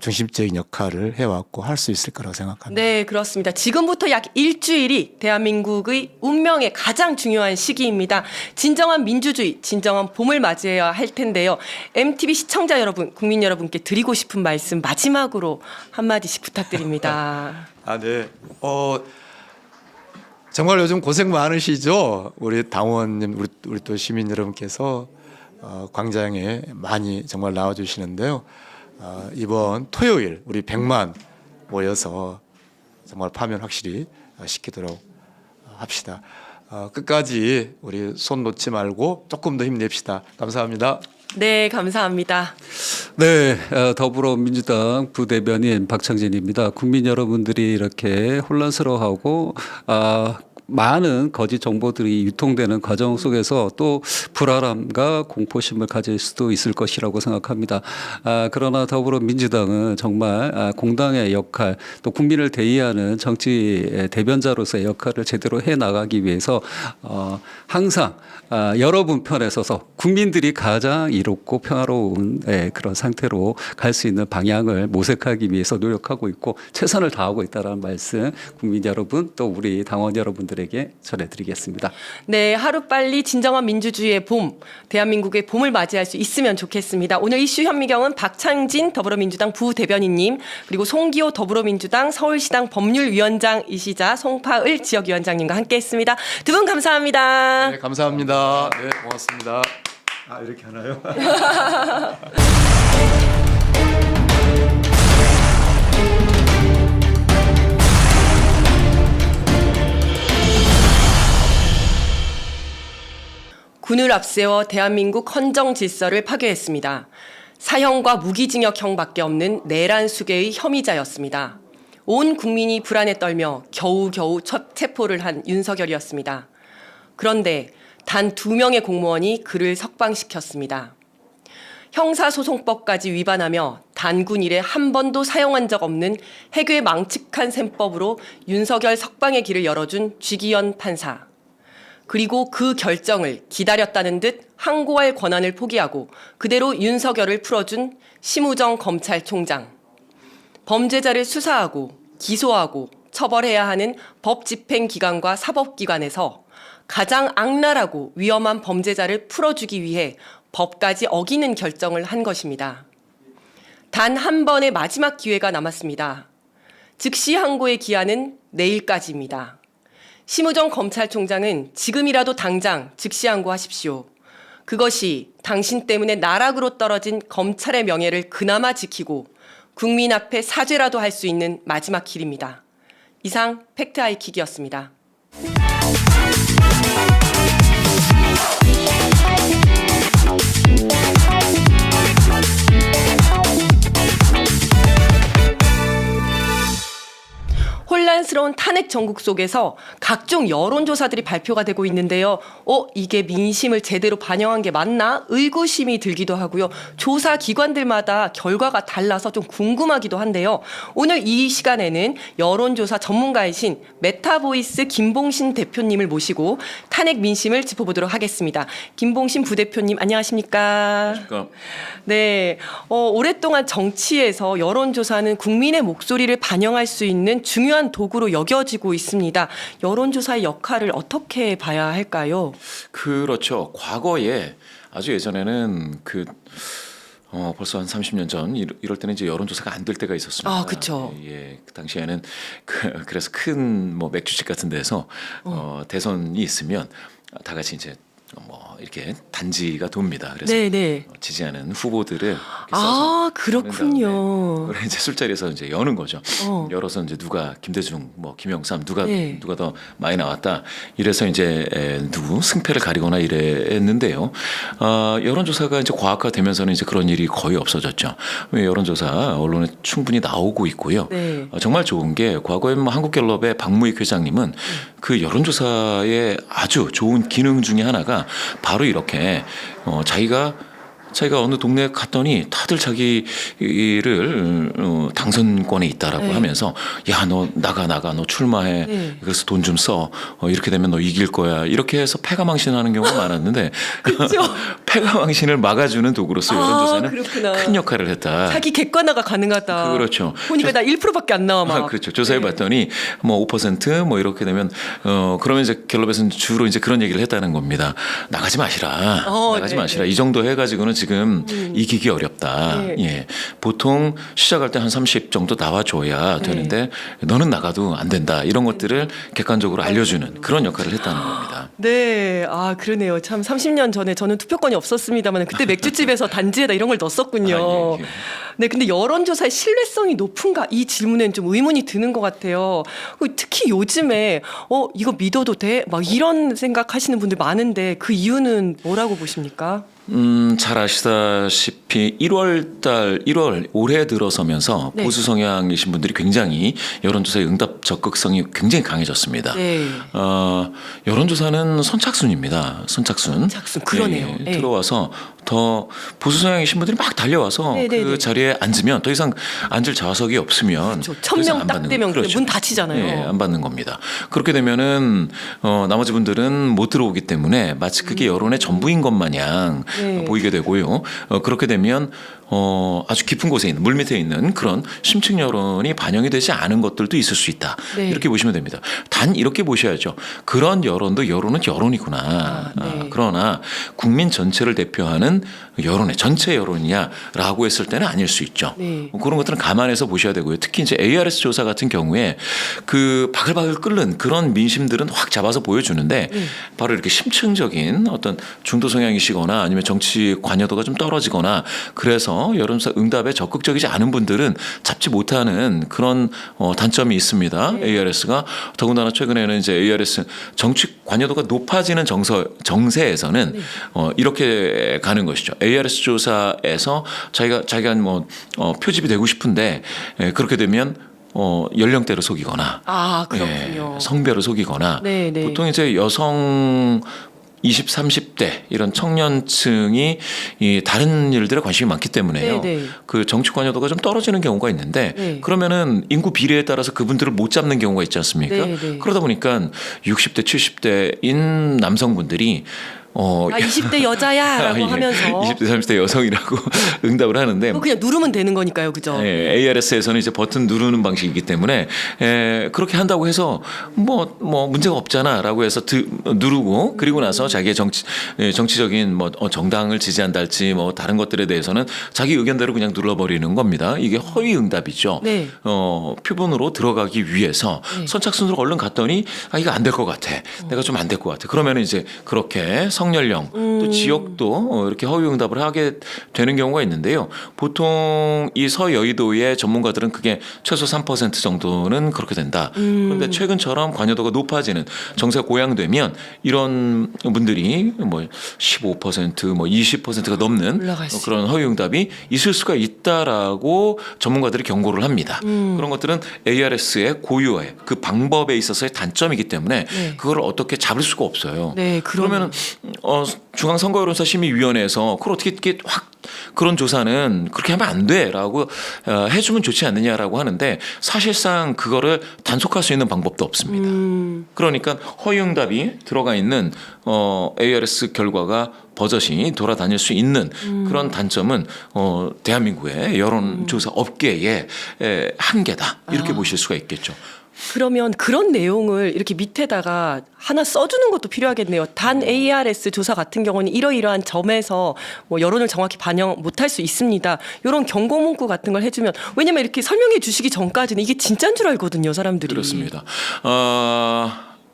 중심적인 역할을 해왔고 할 수 있을 거라고 생각합니다. 네, 그렇습니다. 지금부터 약 일주일이 대한민국의 운명의 가장 중요한 시기입니다. 진정한 민주주의, 진정한 봄을 맞이해야 할 텐데요. MTV 시청자 여러분, 국민 여러분께 드리고 싶은 말씀 마지막으로 한마디씩 부탁드립니다. 네. 정말 요즘 고생 많으시죠? 우리 당원님, 우리 또 시민 여러분께서 광장에 많이 정말 나와주시는데요. 이번 토요일 우리 100만 모여서 정말 파면 확실히 시키도록 합시다. 끝까지 우리 손 놓지 말고 조금 더 힘냅시다. 감사합니다. 네, 감사합니다. 네, 더불어민주당 부대변인 박창진입니다. 국민 여러분들이 이렇게 혼란스러워하고 많은 거짓 정보들이 유통되는 과정 속에서 또 불안함과 공포심을 가질 수도 있을 것이라고 생각합니다. 그러나 더불어민주당은 정말 공당의 역할 또 국민을 대의하는 정치 대변자로서의 역할을 제대로 해 나가기 위해서 항상 여러분 편에 서서 국민들이 가장 이롭고 평화로운 그런 상태로 갈 수 있는 방향을 모색하기 위해서 노력하고 있고 최선을 다하고 있다는 말씀 국민 여러분 또 우리 당원 여러분들에게 전해드리겠습니다. 네, 하루빨리 진정한 민주주의의 봄, 대한민국의 봄을 맞이할 수 있으면 좋겠습니다. 오늘 이슈 현미경은 박창진 더불어민주당 부대변인님, 그리고 송기호 더불어민주당 서울시당 법률위원장이시자 송파을 지역위원장님과 함께했습니다. 두 분 감사합니다. 네, 감사합니다. 네, 고맙습니다. 이렇게 하나요? 군을 앞세워 대한민국 헌정 질서를 파괴했습니다. 사형과 무기징역형밖에 없는 내란 수괴의 혐의자였습니다. 온 국민이 불안에 떨며 겨우겨우 첫 체포를 한 윤석열이었습니다. 그런데 단 2명의 공무원이 그를 석방시켰습니다. 형사소송법까지 위반하며 단군 이래 한 번도 사용한 적 없는 해괴 망측한 셈법으로 윤석열 석방의 길을 열어준 쥐기현 판사. 그리고 그 결정을 기다렸다는 듯 항고할 권한을 포기하고 그대로 윤석열을 풀어준 심우정 검찰총장. 범죄자를 수사하고 기소하고 처벌해야 하는 법집행기관과 사법기관에서 가장 악랄하고 위험한 범죄자를 풀어주기 위해 법까지 어기는 결정을 한 것입니다. 단 한 번의 마지막 기회가 남았습니다. 즉시 항고의 기한은 내일까지입니다. 심우정 검찰총장은 지금이라도 당장 즉시 항고하십시오. 그것이 당신 때문에 나락으로 떨어진 검찰의 명예를 그나마 지키고 국민 앞에 사죄라도 할 수 있는 마지막 길입니다. 이상 팩트 아이킥이었습니다. 혼란스러운 탄핵 전국 속에서 각종 여론조사들이 발표가 되고 있는데요. 이게 민심을 제대로 반영한 게 맞나? 의구심이 들기도 하고요. 조사 기관들마다 결과가 달라서 좀 궁금하기도 한데요. 오늘 이 시간에는 여론조사 전문가이신 메타보이스 김봉신 대표님을 모시고 탄핵 민심을 짚어보도록 하겠습니다. 김봉신 부대표님 안녕하십니까? 네, 오랫동안 정치에서 여론조사는 국민의 목소리를 반영할 수 있는 중요한 도구로 여겨지고 있습니다. 여론조사의 역할을 어떻게 봐야 할까요? 그렇죠. 과거에 아주 예전에는 벌써 한 30년 전 이럴 때는 이제 여론조사가 안 될 때가 있었습니다. 그렇죠. 예, 그 당시에는 그래서 큰 맥주집 같은 데서 대선이 있으면 다 같이 이제 이렇게 단지가 돕니다. 그래서 네네. 지지하는 후보들을 이렇게 써서 그렇군요. 그래 이제 술자리에서 이제 여는 거죠. 열어서 이제 누가 김대중, 김영삼 누가 더 많이 나왔다. 이래서 이제 누구 승패를 가리거나 이랬는데요. 여론조사가 이제 과학화되면서는 이제 그런 일이 거의 없어졌죠. 여론조사 언론에 충분히 나오고 있고요. 네. 정말 좋은 게 과거에 한국갤럽의 박무익 회장님은 그 여론조사의 아주 좋은 기능 중에 하나가 바로 이렇게 자기가 어느 동네에 갔더니 다들 자기를 당선권에 있다라고 하면서 야, 너 나가 너 출마해. 그래서 돈 좀 써. 이렇게 되면 너 이길 거야. 이렇게 해서 패가망신하는 경우가 많았는데 패가망신을 막아주는 도구로서 여론조사는 그렇구나. 큰 역할을 했다. 자기 객관화가 가능하다. 그렇죠. 보니까 나 1%밖에 안 나와 막. 그렇죠. 조사해봤더니 5% 이렇게 되면 그러면 이제 갤럽에서는 주로 이제 그런 얘기를 했다는 겁니다. 나가지 마시라. 나가지 마시라. 이 정도 해가지고는 지금 이기기 어렵다. 예. 보통 시작할 때 한 30 정도 나와줘야 되는데 너는 나가도 안 된다. 이런 것들을 객관적으로 알려주는 그런 역할을 했다는 겁니다. 네, 그러네요. 참 30년 전에 저는 투표권이 없었습니다만 그때 맥주집에서 단지에다 이런 걸 넣었었군요. 예. 네, 근데 여론조사의 신뢰성이 높은가? 이 질문엔 좀 의문이 드는 것 같아요. 특히 요즘에 이거 믿어도 돼? 막 이런 생각하시는 분들 많은데 그 이유는 뭐라고 보십니까? 잘 아시다시피 1월 올해 들어서면서 네. 보수 성향이신 분들이 굉장히 여론조사의 응답 적극성이 굉장히 강해졌습니다. 네. 여론조사는 선착순입니다. 선착순. 선착순, 그러네요. 네. 들어와서 더 보수 성향이신 분들이 막 달려와서 네, 네, 그 네. 자리에 앉으면 더 이상 앉을 좌석이 없으면 저 더 이상 1000명 안 딱 받는 되면 거죠. 문 닫히잖아요. 예, 안 받는 겁니다. 그렇게 되면은 나머지 분들은 못 들어오기 때문에 마치 그게 여론의 전부인 것 마냥 네. 보이게 되고요. 그렇게 되면 아주 깊은 곳에 있는 물 밑에 있는 그런 심층 여론이 반영이 되지 않은 것들도 있을 수 있다. 네. 이렇게 보시면 됩니다. 단 이렇게 보셔야죠. 그런 여론도 여론은 여론이구나. 네. 그러나 국민 전체를 대표하는 여론의 전체 여론이냐라고 했을 때는 아닐 수 있죠. 네. 그런 것들은 감안해서 보셔야 되고요. 특히 이제 ARS 조사 같은 경우에 그 바글바글 끓는 그런 민심들은 확 잡아서 보여주는데 네. 바로 이렇게 심층적인 어떤 중도 성향이시거나 아니면 정치 관여도가 좀 떨어지거나 그래서 여론조사 응답에 적극적이지 않은 분들은 잡지 못하는 그런 단점이 있습니다. 네. ARS가 더군다나 최근에는 이제 ARS 정치 관여도가 높아지는 정세에서는 네. 이렇게 가는 것이죠. ARS 조사에서 자기가 뭐 표집이 되고 싶은데 그렇게 되면 연령대를 속이거나 그렇군요. 성별을 속이거나 네, 네. 보통 이제 여성 20, 30대 이런 청년층이 이 다른 일들에 관심이 많기 때문에요. 네, 네. 그 정치 관여도가 좀 떨어지는 경우가 있는데 네. 그러면은 인구 비례에 따라서 그분들을 못 잡는 경우가 있지 않습니까? 네, 네. 그러다 보니까 60대, 70대인 남성분들이 20대 여자야라고 예, 하면서 20대, 30대 여성이라고 응답을 하는데 그거 그냥 누르면 되는 거니까요, 그죠? 예, ARS에서는 이제 버튼 누르는 방식이기 때문에 그렇게 한다고 해서 뭐 문제가 없잖아라고 해서 누르고 그리고 나서 자기의 정치적인 뭐 정당을 지지한다 할지 뭐 다른 것들에 대해서는 자기 의견대로 그냥 눌러버리는 겁니다. 이게 허위 응답이죠. 네. 표본으로 들어가기 위해서 네. 선착순으로 얼른 갔더니 이거 안 될 것 같아. 내가 좀 안 될 것 같아. 그러면 이제 그렇게 성연령 또 지역도 이렇게 허위 응답을 하게 되는 경우가 있는데요. 보통 이 서여의도의 전문가들은 그게 최소 3% 정도는 그렇게 된다. 그런데 최근처럼 관여도가 높아지는 정세가 고양되면 이런 분들이 뭐 15%, 뭐 20%가 넘는 올라갈 수 그런 허위 응답이 있을 수가 있다라고 전문가들이 경고를 합니다. 그런 것들은 ARS의 고유의 그 방법에 있어서의 단점이기 때문에 네. 그걸 어떻게 잡을 수가 없어요. 네, 그러면은 중앙선거여론조사 심의위원회에서 그걸 어떻게 이렇게 확 그런 조사는 그렇게 하면 안 돼라고 해주면 좋지 않느냐라고 하는데 사실상 그거를 단속할 수 있는 방법도 없습니다. 그러니까 허위응답이 들어가 있는 ARS 결과가 버젓이 돌아다닐 수 있는 그런 단점은 대한민국의 여론조사 업계의 한계다 이렇게 보실 수가 있겠죠. 그러면 그런 내용을 이렇게 밑에다가 하나 써주는 것도 필요하겠네요. 단 ARS 조사 같은 경우는 이러이러한 점에서 뭐 여론을 정확히 반영 못할 수 있습니다. 이런 경고 문구 같은 걸 해주면 왜냐면 이렇게 설명해 주시기 전까지는 이게 진짜인 줄 알거든요, 사람들이. 그렇습니다.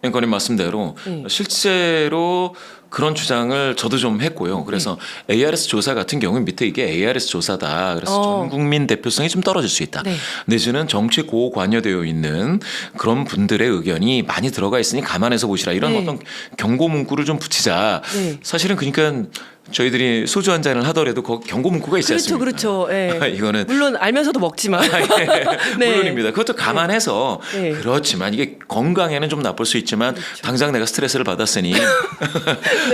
앵커님 말씀대로 네. 실제로 그런 주장을 저도 좀 했고요. 그래서 ARS 조사 같은 경우는 밑에 이게 ARS 조사다. 그래서 전 국민 대표성이 좀 떨어질 수 있다. 네. 내지는 정치에 고관여되어 있는 그런 분들의 의견이 많이 들어가 있으니 감안해서 보시라. 이런 네. 어떤 경고 문구를 좀 붙이자. 네. 사실은 그러니까 저희들이 소주 한 잔을 하더라도 거기 경고 문구가 있지 않습니까? 그렇죠. 예. 이거는 물론 알면서도 먹지만. 네. 물론입니다. 그것도 감안해서 네. 그렇지만 이게 건강에는 좀 나쁠 수 있지만 당장 내가 스트레스를 받았으니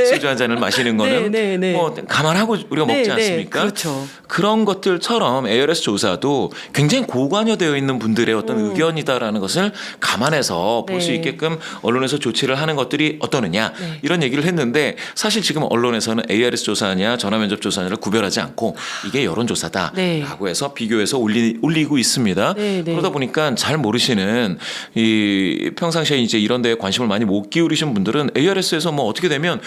소주 한 잔을 마시는 거는 네. 뭐 감안하고 우리가 네, 먹지 네. 않습니까? 그렇죠. 그런 것들처럼 ARS 조사도 굉장히 고관여되어 있는 분들의 어떤 의견이다라는 것을 감안해서 볼 수 네. 있게끔 언론에서 조치를 하는 것들이 어떠느냐 네. 이런 얘기를 했는데 사실 지금 언론에서는 ARS 조사냐 전화면접 조사냐를 구별하지 않고 이게 여론조사다라고 네. 해서 비교해서 올리고 있습니다. 네. 그러다 보니까 잘 모르시는 이 평상시에 이제 이런 데에 관심을 많이 못 기울이신 분들은 ARS에서 뭐 어떻게 되면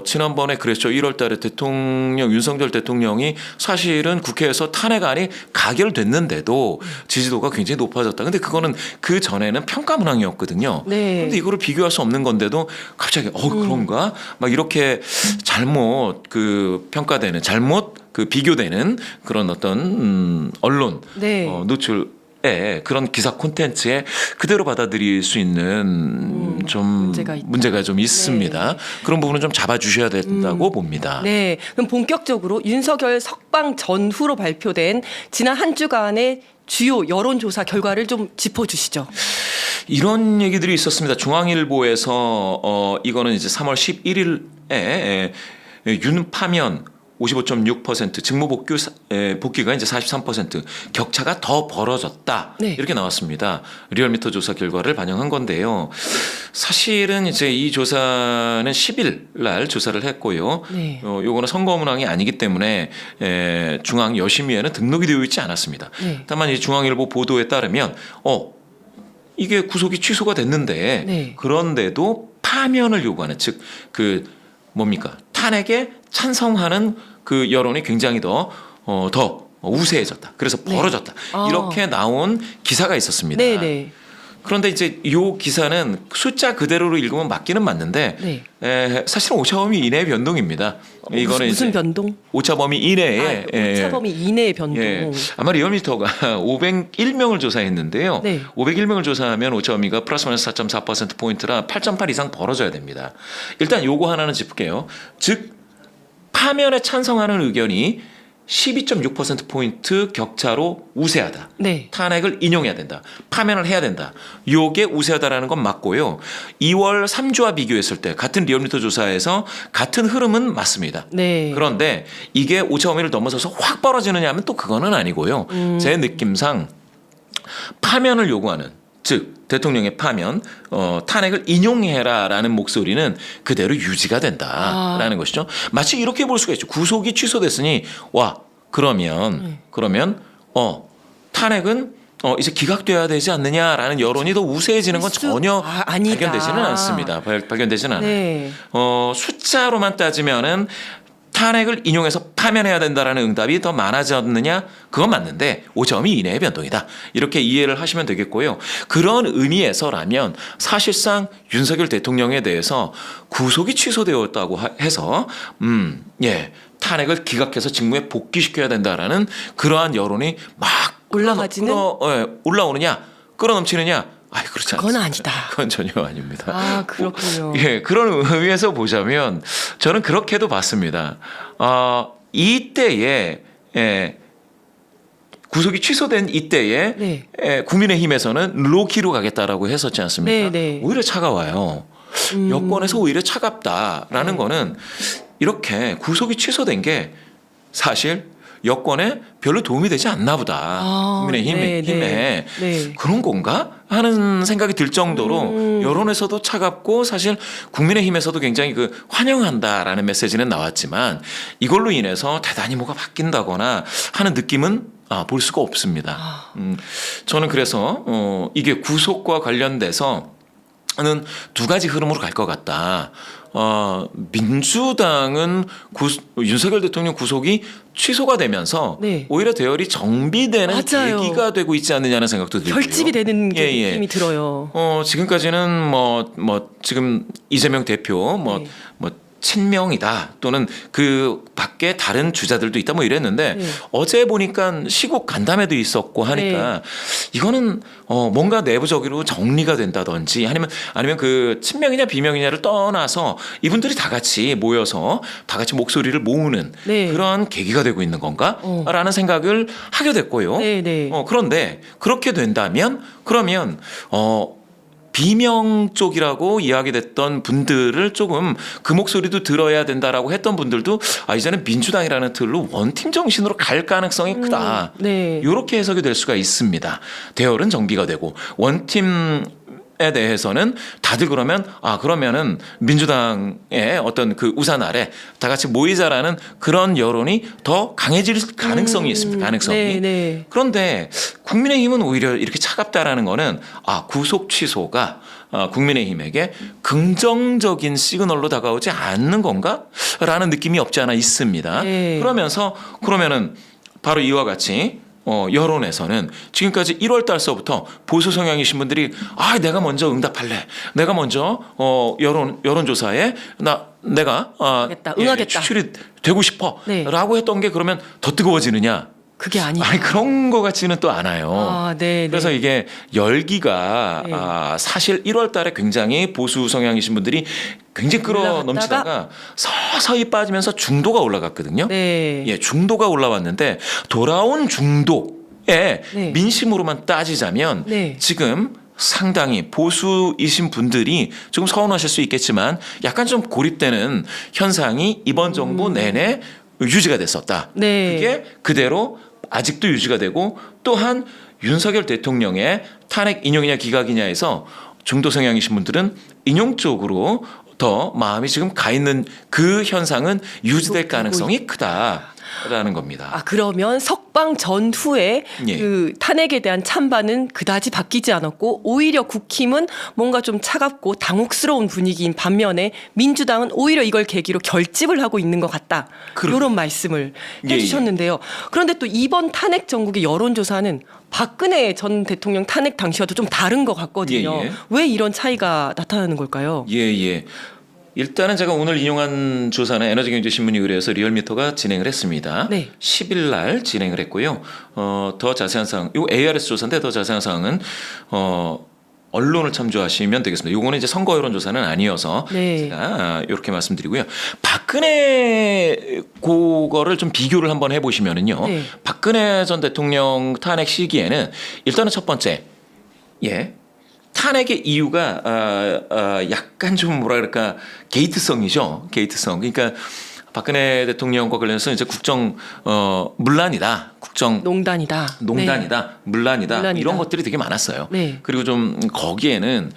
지난번에 그랬죠. 1월 달에 윤석열 대통령이 사실은 국회에서 탄핵안이 가결됐는데도 지지도가 굉장히 높아졌다. 근데 그거는 그 전에는 평가 문항이었거든요. 네. 그런데 이거를 비교할 수 없는 건데도 갑자기 그런가? 막 이렇게 잘못 그 평가되는 잘못 그 비교되는 그런 어떤 언론 네. 노출 그런 기사 콘텐츠에 그대로 받아들일 수 있는 좀 문제가 있다. 문제가 좀 있습니다. 그런 부분은 좀 잡아주셔야 된다고 봅니다. 네, 그럼 본격적으로 윤석열 석방 전후로 발표된 지난 한 주간의 주요 여론조사 결과를 좀 짚어주시죠. 이런 얘기들이 있었습니다. 중앙일보에서 이거는 이제 3월 11일에 윤파면 55.6%, 복귀가 이제 43%, 격차가 더 벌어졌다. 네. 이렇게 나왔습니다. 리얼미터 조사 결과를 반영한 건데요. 사실은 이제 이 조사는 10일 날 조사를 했고요. 네. 요거는 선거 문항이 아니기 때문에 중앙 여심위에는 등록이 되어 있지 않았습니다. 네. 다만 이 중앙일보 보도에 따르면 이게 구속이 취소가 됐는데 네. 그런데도 파면을 요구하는 즉 그 뭡니까 탄핵에 찬성하는 그 여론이 굉장히 더 우세해졌다. 그래서 네. 벌어졌다. 아. 이렇게 나온 기사가 있었습니다. 네, 네. 그런데 이제 이 기사는 숫자 그대로로 읽으면 맞기는 맞는데 네. 사실은 오차범위 이내의 변동입니다. 이거는 무슨 이제 변동? 오차범위 이내에 오차범위 이내의 변동. 아마 리얼미터가 501명을 조사했는데요. 네. 501명을 조사하면 오차범위가 플러스 마이너스 4.4%포인트라 8.8 이상 벌어져야 됩니다. 일단 요거 하나는 짚을게요. 즉 파면에 찬성하는 의견이 12.6%포인트 격차로 우세하다. 네. 탄핵을 인용해야 된다. 파면을 해야 된다. 요게 우세하다라는 건 맞고요. 2월 3주와 비교했을 때 같은 리얼미터 조사에서 같은 흐름은 맞습니다. 네. 그런데 이게 오차범위를 넘어서서 확 벌어지느냐 하면 또 그거는 아니고요. 제 느낌상 파면을 요구하는 즉 대통령의 파면 탄핵을 인용해라라는 목소리는 그대로 유지가 된다라는 것이죠. 마치 이렇게 볼 수가 있죠. 구속이 취소됐으니 그러면 탄핵은 이제 기각돼야 되지 않느냐라는 여론이 더 우세해지는 건 전혀 아니다. 발견되지는 않습니다. 발견되지는 않아요. 네. 숫자로만 따지면은 탄핵을 인용해서 파면해야 된다라는 응답이 더 많아졌느냐? 그건 맞는데 오차범위 이내의 변동이다. 이렇게 이해를 하시면 되겠고요. 그런 의미에서라면 사실상 윤석열 대통령에 대해서 구속이 취소되었다고 해서 탄핵을 기각해서 직무에 복귀시켜야 된다라는 그러한 여론이 막 올라오느냐? 끌어넘치느냐? 그렇지 않습니다. 그건 아니다. 그건 전혀 아닙니다. 아, 그렇군요. 그런 의미에서 보자면 저는 그렇게도 봤습니다. 이때에 구속이 취소된 이때에 네. 국민의힘에서는 로키로 가겠다라고 했었지 않습니까? 네, 네. 오히려 차가워요. 여권에서 오히려 차갑다라는 거는 이렇게 구속이 취소된 게 사실 여권에 별로 도움이 되지 않나 보다. 국민의힘에 네. 그런 건가 하는 생각이 들 정도로 여론에서도 차갑고 사실 국민의힘에서도 굉장히 환영한다라는 메시지는 나왔지만 이걸로 인해서 대단히 뭐가 바뀐다거나 하는 느낌은 볼 수가 없습니다. 저는 그래서 이게 구속과 관련돼서는 두 가지 흐름으로 갈 것 같다. 민주당은 윤석열 대통령 구속이 취소가 되면서 네. 오히려 대열이 정비되는 맞아요. 계기가 되고 있지 않느냐는 생각도 들고요. 결집이 되는 느낌이 들어요. 지금까지는 지금 이재명 대표 네. 친명이다 또는 그 밖에 다른 주자들도 있다 이랬는데 네. 어제 보니까 시국 간담회도 있었고 하니까 이거는 뭔가 내부적으로 정리가 된다든지 아니면 그 친명이냐 비명이냐를 떠나서 이분들이 다 같이 모여서 다 같이 목소리를 모으는 그런 계기가 되고 있는 건가라는 생각을 하게 됐고요. 그런데 그렇게 된다면 그러면 비명 쪽이라고 이야기됐던 분들을 조금 그 목소리도 들어야 된다라고 했던 분들도 이제는 민주당이라는 틀로 원팀 정신으로 갈 가능성이 크다. 이렇게 해석이 될 수가 있습니다. 대열은 정비가 되고 원팀 에 대해서는 다들 그러면은 민주당의 어떤 그 우산 아래 다 같이 모이자라는 그런 여론이 더 강해질 가능성이 있습니다. 가능성이. 그런데 국민의힘은 오히려 이렇게 차갑다라는 거는 구속 취소가 국민의힘에게 긍정적인 시그널로 다가오지 않는 건가라는 느낌이 없지 않아 있습니다. 그러면은 바로 이와 같이 여론에서는 지금까지 1월 달서부터 보수 성향이신 분들이 내가 먼저 응답할래. 내가 먼저 여론조사에 내가 응하겠다. 추출이 되고 싶어라고 했던 게 그러면 더 뜨거워지느냐? 그게 아니에요. 아니 그런 거 같지는 또 않아요. 아, 네. 그래서 네. 이게 열기가 네. 사실 1월 달에 굉장히 보수 성향이신 분들이 굉장히 끌어넘치다가 서서히 빠지면서 중도가 올라갔거든요. 네. 예, 중도가 올라왔는데 돌아온 중도의 네. 민심으로만 따지자면 네. 지금 상당히 보수이신 분들이 조금 서운하실 수 있겠지만 약간 좀 고립되는 현상이 이번 정부 내내 유지가 됐었다. 네. 그게 그대로 아직도 유지가 되고 또한 윤석열 대통령의 탄핵 인용이냐 기각이냐에서 중도 성향이신 분들은 인용 쪽으로 더 마음이 지금 가 있는 그 현상은 유지될 가능성이 크다라는 겁니다. 아, 그러면 석방 전후에 예. 그 탄핵에 대한 찬반은 그다지 바뀌지 않았고 오히려 국힘은 뭔가 좀 차갑고 당혹스러운 분위기인 반면에 민주당은 오히려 이걸 계기로 결집을 하고 있는 것 같다. 그러게요. 이런 말씀을 예, 해주셨는데요. 그런데 또 이번 탄핵 전국의 여론조사는 박근혜 전 대통령 탄핵 당시와도 좀 다른 것 같거든요. 예, 예. 왜 이런 차이가 나타나는 걸까요? 예, 예. 일단은 제가 오늘 인용한 조사는 에너지경제신문이 의뢰해서 리얼미터가 진행을 했습니다. 네. 10일 날 진행을 했고요. 더 자세한 사항, 이 ARS 조사인데 더 자세한 사항은 언론을 참조하시면 되겠습니다. 요거는 이제 선거 여론조사는 아니어서 네. 제가 이렇게 말씀드리고요. 박근혜 그거를 좀 비교를 한번 해보시면은요. 네. 박근혜 전 대통령 탄핵 시기에는 일단은 첫 번째, 예. 탄핵의 이유가 약간 좀 뭐라 그럴까 게이트성이죠. 게이트성. 그러니까 박근혜 대통령과 관련해서 이제 국정 문란이다. 국정 농단이다. 농단이다, 문란이다, 문란이다. 이런 것들이 되게 많았어요. 네. 그리고 좀 거기에는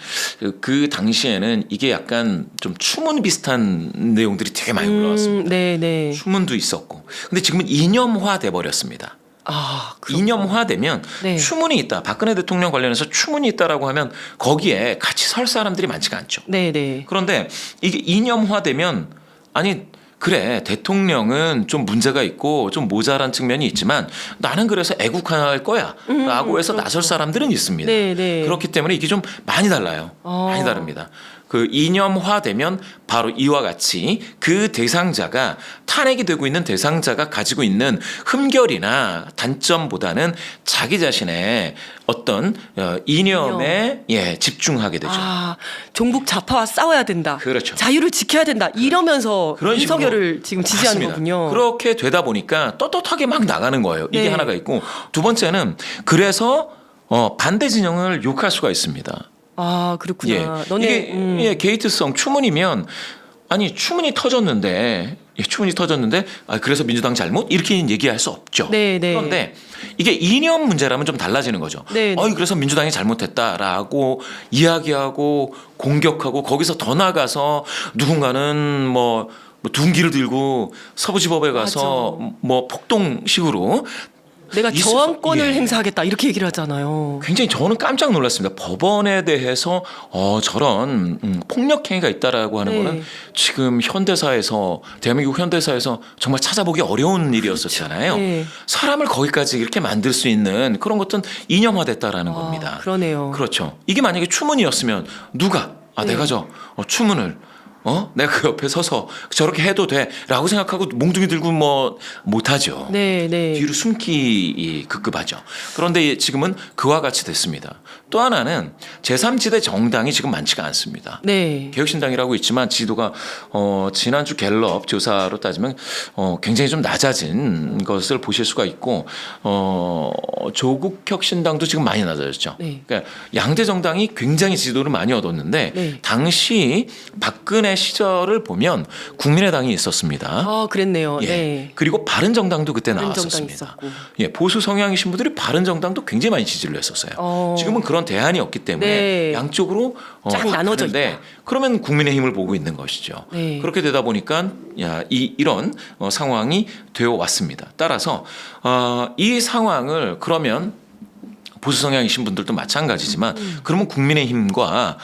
그 당시에는 이게 약간 좀 추문 비슷한 내용들이 되게 많이 올라왔습니다. 네, 네. 추문도 있었고, 근데 지금은 이념화돼 버렸습니다. 아, 그렇구나. 이념화되면 네. 추문이 있다. 박근혜 대통령 관련해서 추문이 있다라고 하면 거기에 같이 설 사람들이 많지가 않죠. 네, 네. 그런데 이게 이념화되면 아니 그래 대통령은 좀 문제가 있고 좀 모자란 측면이 있지만 나는 그래서 애국할 거야라고 해서 나설 사람들은 있습니다. 네, 네. 그렇기 때문에 이게 좀 많이 달라요. 많이 다릅니다. 그 이념화되면 바로 이와 같이 그 대상자가 탄핵이 되고 있는 대상자가 가지고 있는 흠결이나 단점보다는 자기 자신의 어떤 이념에 집중하게 되죠. 아, 종북 좌파와 싸워야 된다. 그렇죠. 자유를 지켜야 된다. 이러면서 그런 식으로. 윤석열을 지금 지지하는 맞습니다. 거군요. 그렇게 되다 보니까 떳떳하게 막 나가는 거예요. 이게 네. 하나가 있고 두 번째는 그래서 반대 진영을 욕할 수가 있습니다. 아, 그렇구나. 예. 너네 이게 게이트성 추문이면 아니 추문이 터졌는데 그래서 민주당 잘못 이렇게 얘기할 수 없죠. 네, 네. 그런데 이게 이념 문제라면 좀 달라지는 거죠. 네, 네. 그래서 민주당이 잘못했다라고 이야기하고 공격하고 거기서 더 나가서 누군가는 뭐 둔기를 들고 서부지법에 가서 뭐 폭동식으로 내가 있을 저항권을 예. 행사하겠다. 이렇게 얘기를 하잖아요. 굉장히 저는 깜짝 놀랐습니다. 법원에 대해서 저런 폭력 행위가 있다라고 하는 네. 거는 지금 현대사에서 대한민국 현대사에서 정말 찾아보기 어려운 일이었었잖아요. 네. 사람을 거기까지 이렇게 만들 수 있는 그런 것들은 이념화됐다라는 겁니다. 그러네요. 그렇죠. 이게 만약에 추문이었으면 누가 네. 내가 추문을 내가 그 옆에 서서 저렇게 해도 돼라고 생각하고 몽둥이 들고 뭐 못하죠. 네, 네. 뒤로 숨기 급급하죠. 그런데 지금은 그와 같이 됐습니다. 또 하나는 제3지대 정당이 지금 많지가 않습니다. 네. 개혁신당이라고 있지만 지도가 지난주 갤럽 조사로 따지면 굉장히 좀 낮아진 것을 보실 수가 있고 조국혁신당도 지금 많이 낮아졌죠. 네. 그러니까 양대 정당이 굉장히 지도를 많이 얻었는데 네. 당시 박근혜 시절을 보면 국민의당이 있었습니다. 아, 그랬네요. 예. 네. 그리고 바른정당도 그때 바른정당 나왔었습니다. 있었고. 예, 보수 성향이신 분들이 바른정당도 굉장히 많이 지지를 했었어요. 지금은 그런 대안이 없기 때문에 네. 양쪽으로 쫙 나눠져 가는데 있다. 그러면 국민의힘을 보고 있는 것이죠. 네. 그렇게 되다 보니까 이런 상황이 되어 왔습니다. 따라서 이 상황을 그러면 보수 성향이신 분들도 마찬가지지만 그러면 국민의힘과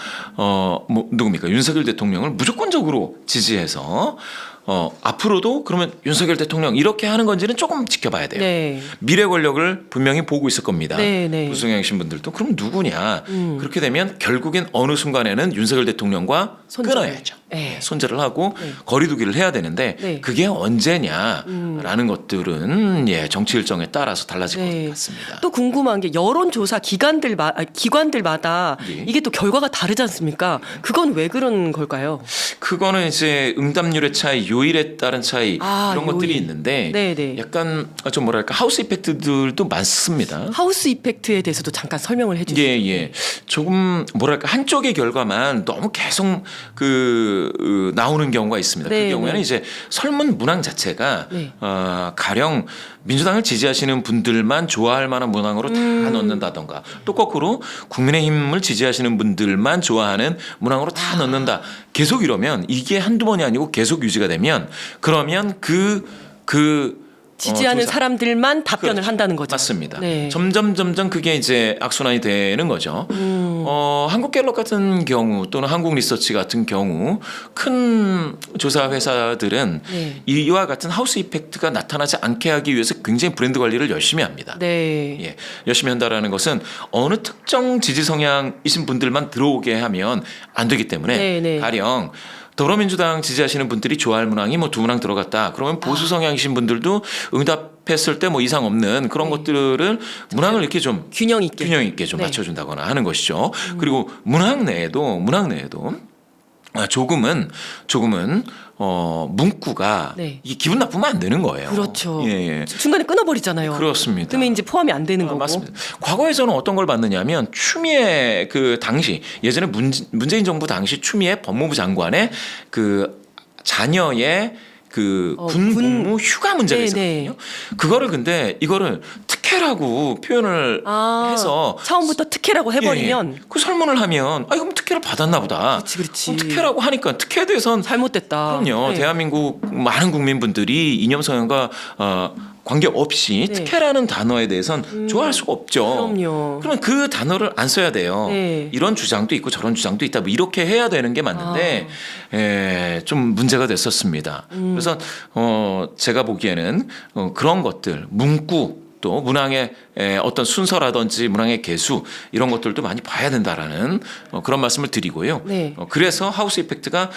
누굽니까 윤석열 대통령을 무조건적으로 지지해서 앞으로도 그러면 윤석열 대통령 이렇게 하는 건지는 조금 지켜봐야 돼요. 네. 미래 권력을 분명히 보고 있을 겁니다. 네, 네. 보수 성향이신 분들도 그럼 누구냐? 그렇게 되면 결국엔 어느 순간에는 윤석열 대통령과 손절을. 끊어야죠. 네. 손절을 하고 네. 거리두기를 해야 되는데 네. 그게 언제냐라는 것들은 정치 일정에 따라서 달라질 네. 것 같습니다. 또 궁금한 게 여론조사 기관들마다 예. 이게 또 결과가 다르지 않습니까? 그건 왜 그런 걸까요? 그거는 이제 응답률의 차이, 요일에 따른 차이 이런 것들이 요일. 있는데 네네. 약간 좀 뭐랄까 하우스 이펙트들도 많습니다. 하우스 이펙트에 대해서도 잠깐 설명을 해주시죠. 예. 조금 뭐랄까 한쪽의 결과만 너무 계속 나오는 경우가 있습니다. 네, 그 경우에는 네. 이제 설문 문항 자체가 네. 가령 민주당을 지지하시는 분들만 좋아할 만한 문항으로 다 넣는다던가 또 거꾸로 국민의힘을 지지하시는 분들만 좋아하는 문항으로 다 넣는다. 계속 이러면 이게 한두 번이 아니고 계속 유지가 되면 그러면 지지하는 조사. 사람들만 답변을 그렇죠. 한다는 거죠. 맞습니다. 네. 점점 그게 이제 악순환이 되는 거죠. 한국갤럽 같은 경우 또는 한국리서치 같은 경우 큰 조사 회사들은 네. 이와 같은 하우스 이펙트가 나타나지 않게 하기 위해서 굉장히 브랜드 관리를 열심히 합니다. 네. 예, 열심히 한다라는 것은 어느 특정 지지 성향이신 분들만 들어오게 하면 안 되기 때문에 네, 네. 가령 더불어민주당 지지하시는 분들이 좋아할 문항이 뭐 2문항 들어갔다. 그러면 보수 성향이신 분들도 응답했을 때 뭐 이상 없는 그런 것들을 문항을 이렇게 좀 균형 있게. 좀 네. 맞춰준다거나 하는 것이죠. 그리고 문항 내에도 조금은 문구가 네. 이게 기분 나쁘면 안 되는 거예요. 그렇죠. 예. 중간에 끊어버리잖아요. 그렇습니다. 그러면 이제 포함이 안 되는 거고. 맞습니다. 과거에 저는 어떤 걸 봤느냐면 추미애 그 당시 예전에 문재인 정부 당시 추미애 법무부 장관의 그 자녀의 그 군 복무 휴가 문제가 네, 있었거든요. 그거를 근데 이거를 특혜라고 표현을 해서 처음부터 특혜라고 해버리면 예, 그 설문을 하면 그럼 특혜를 받았나 보다. 그렇지. 그럼 특혜라고 하니까 특혜에 대해서는 잘못됐다. 그럼요. 네. 대한민국 많은 국민분들이 이념 성향과 관계없이 네. 특혜라는 단어에 대해서는 좋아할 수가 없죠. 그럼요. 그러면 그 단어를 안 써야 돼요. 네. 이런 주장도 있고 저런 주장도 있다. 뭐 이렇게 해야 되는 게 맞는데 좀 문제가 됐었습니다. 그래서 제가 보기에는 그런 것들 문구 또 문항의 어떤 순서라든지 문항의 개수 이런 것들도 많이 봐야 된다라는 그런 말씀을 드리고요. 네. 그래서 하우스 이펙트가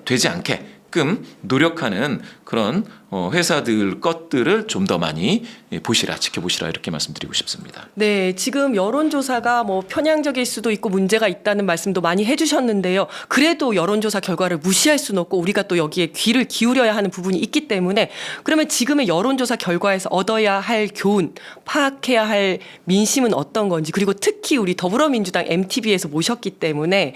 되지 않게끔 노력하는 그런 회사들 것들을 좀 더 많이 보시라 지켜보시라 이렇게 말씀드리고 싶습니다. 네, 지금 여론조사가 뭐 편향적일 수도 있고 문제가 있다는 말씀도 많이 해주셨는데요. 그래도 여론조사 결과를 무시할 수는 없고 우리가 또 여기에 귀를 기울여야 하는 부분이 있기 때문에 그러면 지금의 여론조사 결과에서 얻어야 할 교훈, 파악해야 할 민심은 어떤 건지 그리고 특히 우리 더불어민주당 MTB에서 모셨기 때문에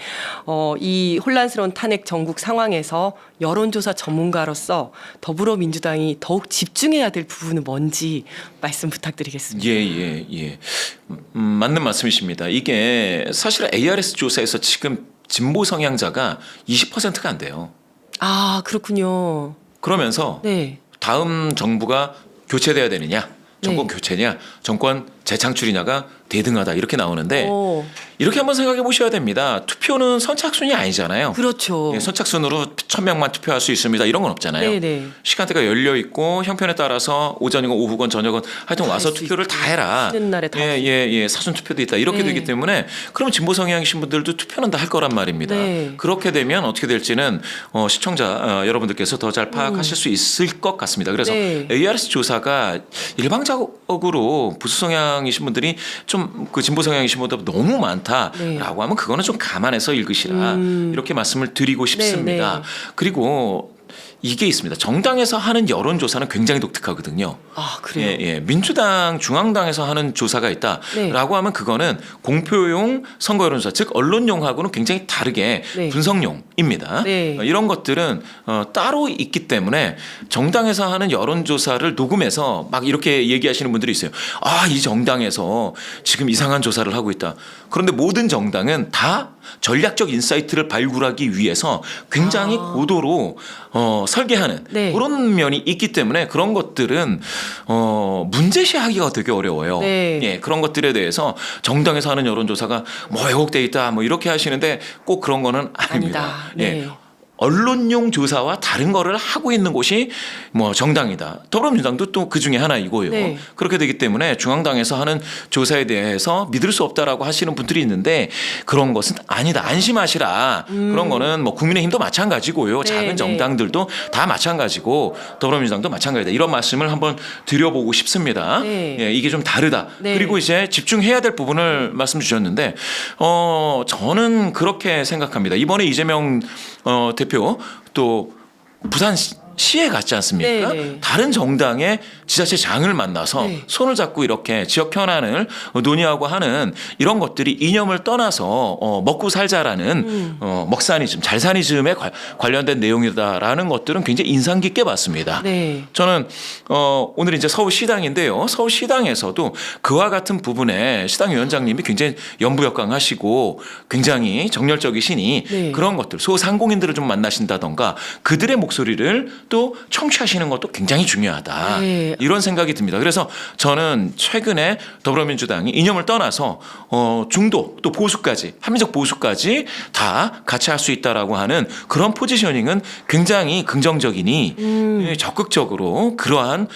이 혼란스러운 탄핵 전국 상황에서 여론조사 전문가로서 더불어민주당이 더욱 집중해야 될 부분은 뭔지 말씀 부탁드리겠습니다. 예. 맞는 말씀이십니다. 이게 사실 ARS 조사에서 지금 진보 성향자가 20%가 안 돼요. 아, 그렇군요. 그러면서 네. 다음 정부가 교체돼야 되느냐, 정권 네. 교체냐, 정권 재창출이냐가 대등하다 이렇게 나오는데 오, 이렇게 한번 생각해 보셔야 됩니다. 투표는 선착순이 아니잖아요. 그렇죠. 예, 선착순으로 1,000명만 투표할 수 있습니다. 이런 건 없잖아요. 네네. 시간대가 열려 있고 형편에 따라서 오전이건 오후건 저녁은 하여튼 다 와서 할수 투표를 있고, 다 해라. 쉬는 날에 다 예. 사전 투표도 있다. 이렇게 네. 되기 때문에 그럼 진보 성향이신 분들도 투표는 다 할 거란 말입니다. 네. 그렇게 되면 어떻게 될지는 시청자 여러분들께서 더 잘 파악하실 수 있을 것 같습니다. 그래서 네. ARS 조사가 일방적으로 보수 성향이신 분들이 좀 그 진보 성향이신 분보다 너무 많다라고 네. 하면 그거는 좀 감안해서 읽으시라 이렇게 말씀을 드리고 싶습니다. 네. 그리고 이게 있습니다. 정당에서 하는 여론조사는 굉장히 독특하거든요. 아, 그래요? 예. 민주당 중앙당에서 하는 조사가 있다라고 네. 하면 그거는 공표용 선거 여론조사 즉 언론용하고는 굉장히 다르게 네. 분석용입니다. 네. 이런 것들은 따로 있기 때문에 정당에서 하는 여론조사를 녹음해서 막 이렇게 얘기하시는 분들이 있어요. 이 정당에서 지금 이상한 조사를 하고 있다. 그런데 모든 정당은 다 전략적 인사이트를 발굴하기 위해서 굉장히 고도로 설계하는 네. 그런 면이 있기 때문에 그런 것들은 문제시하기가 되게 어려워요. 네. 예, 그런 것들에 대해서 정당에서 하는 여론조사가 뭐 왜곡돼 있다 뭐 이렇게 하시는데 꼭 그런 거는 아닙니다. 아니다. 네. 언론용 조사와 다른 거를 하고 있는 곳이 뭐 정당이다. 더불어민주당도 또 그 중에 하나이고요. 네. 그렇게 되기 때문에 중앙당에서 하는 조사에 대해서 믿을 수 없다라고 하시는 분들이 있는데 그런 것은 아니다. 안심하시라. 그런 거는 뭐 국민의힘도 마찬가지고요. 네, 작은 정당들도 다 마찬가지고 더불어민주당도 마찬가지다. 이런 말씀을 한번 드려보고 싶습니다. 네. 예, 이게 좀 다르다. 네. 그리고 이제 집중해야 될 부분을 말씀 주셨는데 저는 그렇게 생각합니다. 이번에 이재명 대표 또 부산 시에 갔지 않습니까? 네, 네. 다른 정당의 지자체 장을 만나서 네. 손을 잡고 이렇게 지역 현안을 논의하고 하는 이런 것들이 이념을 떠나서 먹고 살자라는 먹사니즘, 잘사니즘에 관련된 내용이다라는 것들은 굉장히 인상 깊게 봤습니다. 네. 저는 오늘 이제 서울시당인데요. 서울시당에서도 그와 같은 부분에 시당위원장님이 굉장히 연부역강하시고 굉장히 정열적이시니 네. 그런 것들 소상공인들을 좀 만나신다던가 그들의 목소리를 또 청취하시는 것도 굉장히 중요하다. 네. 이런 생각이 듭니다. 그래서 저는 최근에 더불어민주당이 이념을 떠나서 중도 또 보수까지 합리적 보수까지 다 같이 할 수 있다라고 하는 그런 포지셔닝은 굉장히 긍정적이니 적극적으로 그러한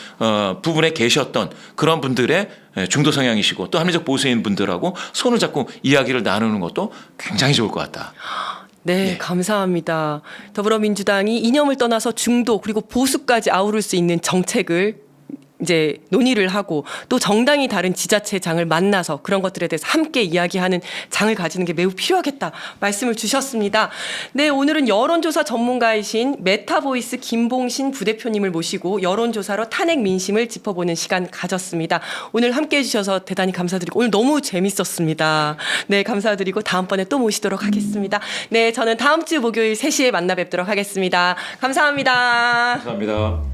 부분에 계셨던 그런 분들의 중도 성향이시고 또 합리적 보수인 분들하고 손을 잡고 이야기를 나누는 것도 굉장히 좋을 것 같다. 네, 감사합니다. 더불어민주당이 이념을 떠나서 중도 그리고 보수까지 아우를 수 있는 정책을 이제 논의를 하고 또 정당이 다른 지자체장을 만나서 그런 것들에 대해서 함께 이야기하는 장을 가지는 게 매우 필요하겠다 말씀을 주셨습니다. 네, 오늘은 여론조사 전문가이신 메타보이스 김봉신 부대표님을 모시고 여론조사로 탄핵 민심을 짚어보는 시간 가졌습니다. 오늘 함께 해주셔서 대단히 감사드리고 오늘 너무 재밌었습니다. 네, 감사드리고 다음번에 또 모시도록 하겠습니다. 네, 저는 다음 주 목요일 3시에 만나 뵙도록 하겠습니다. 감사합니다. 감사합니다.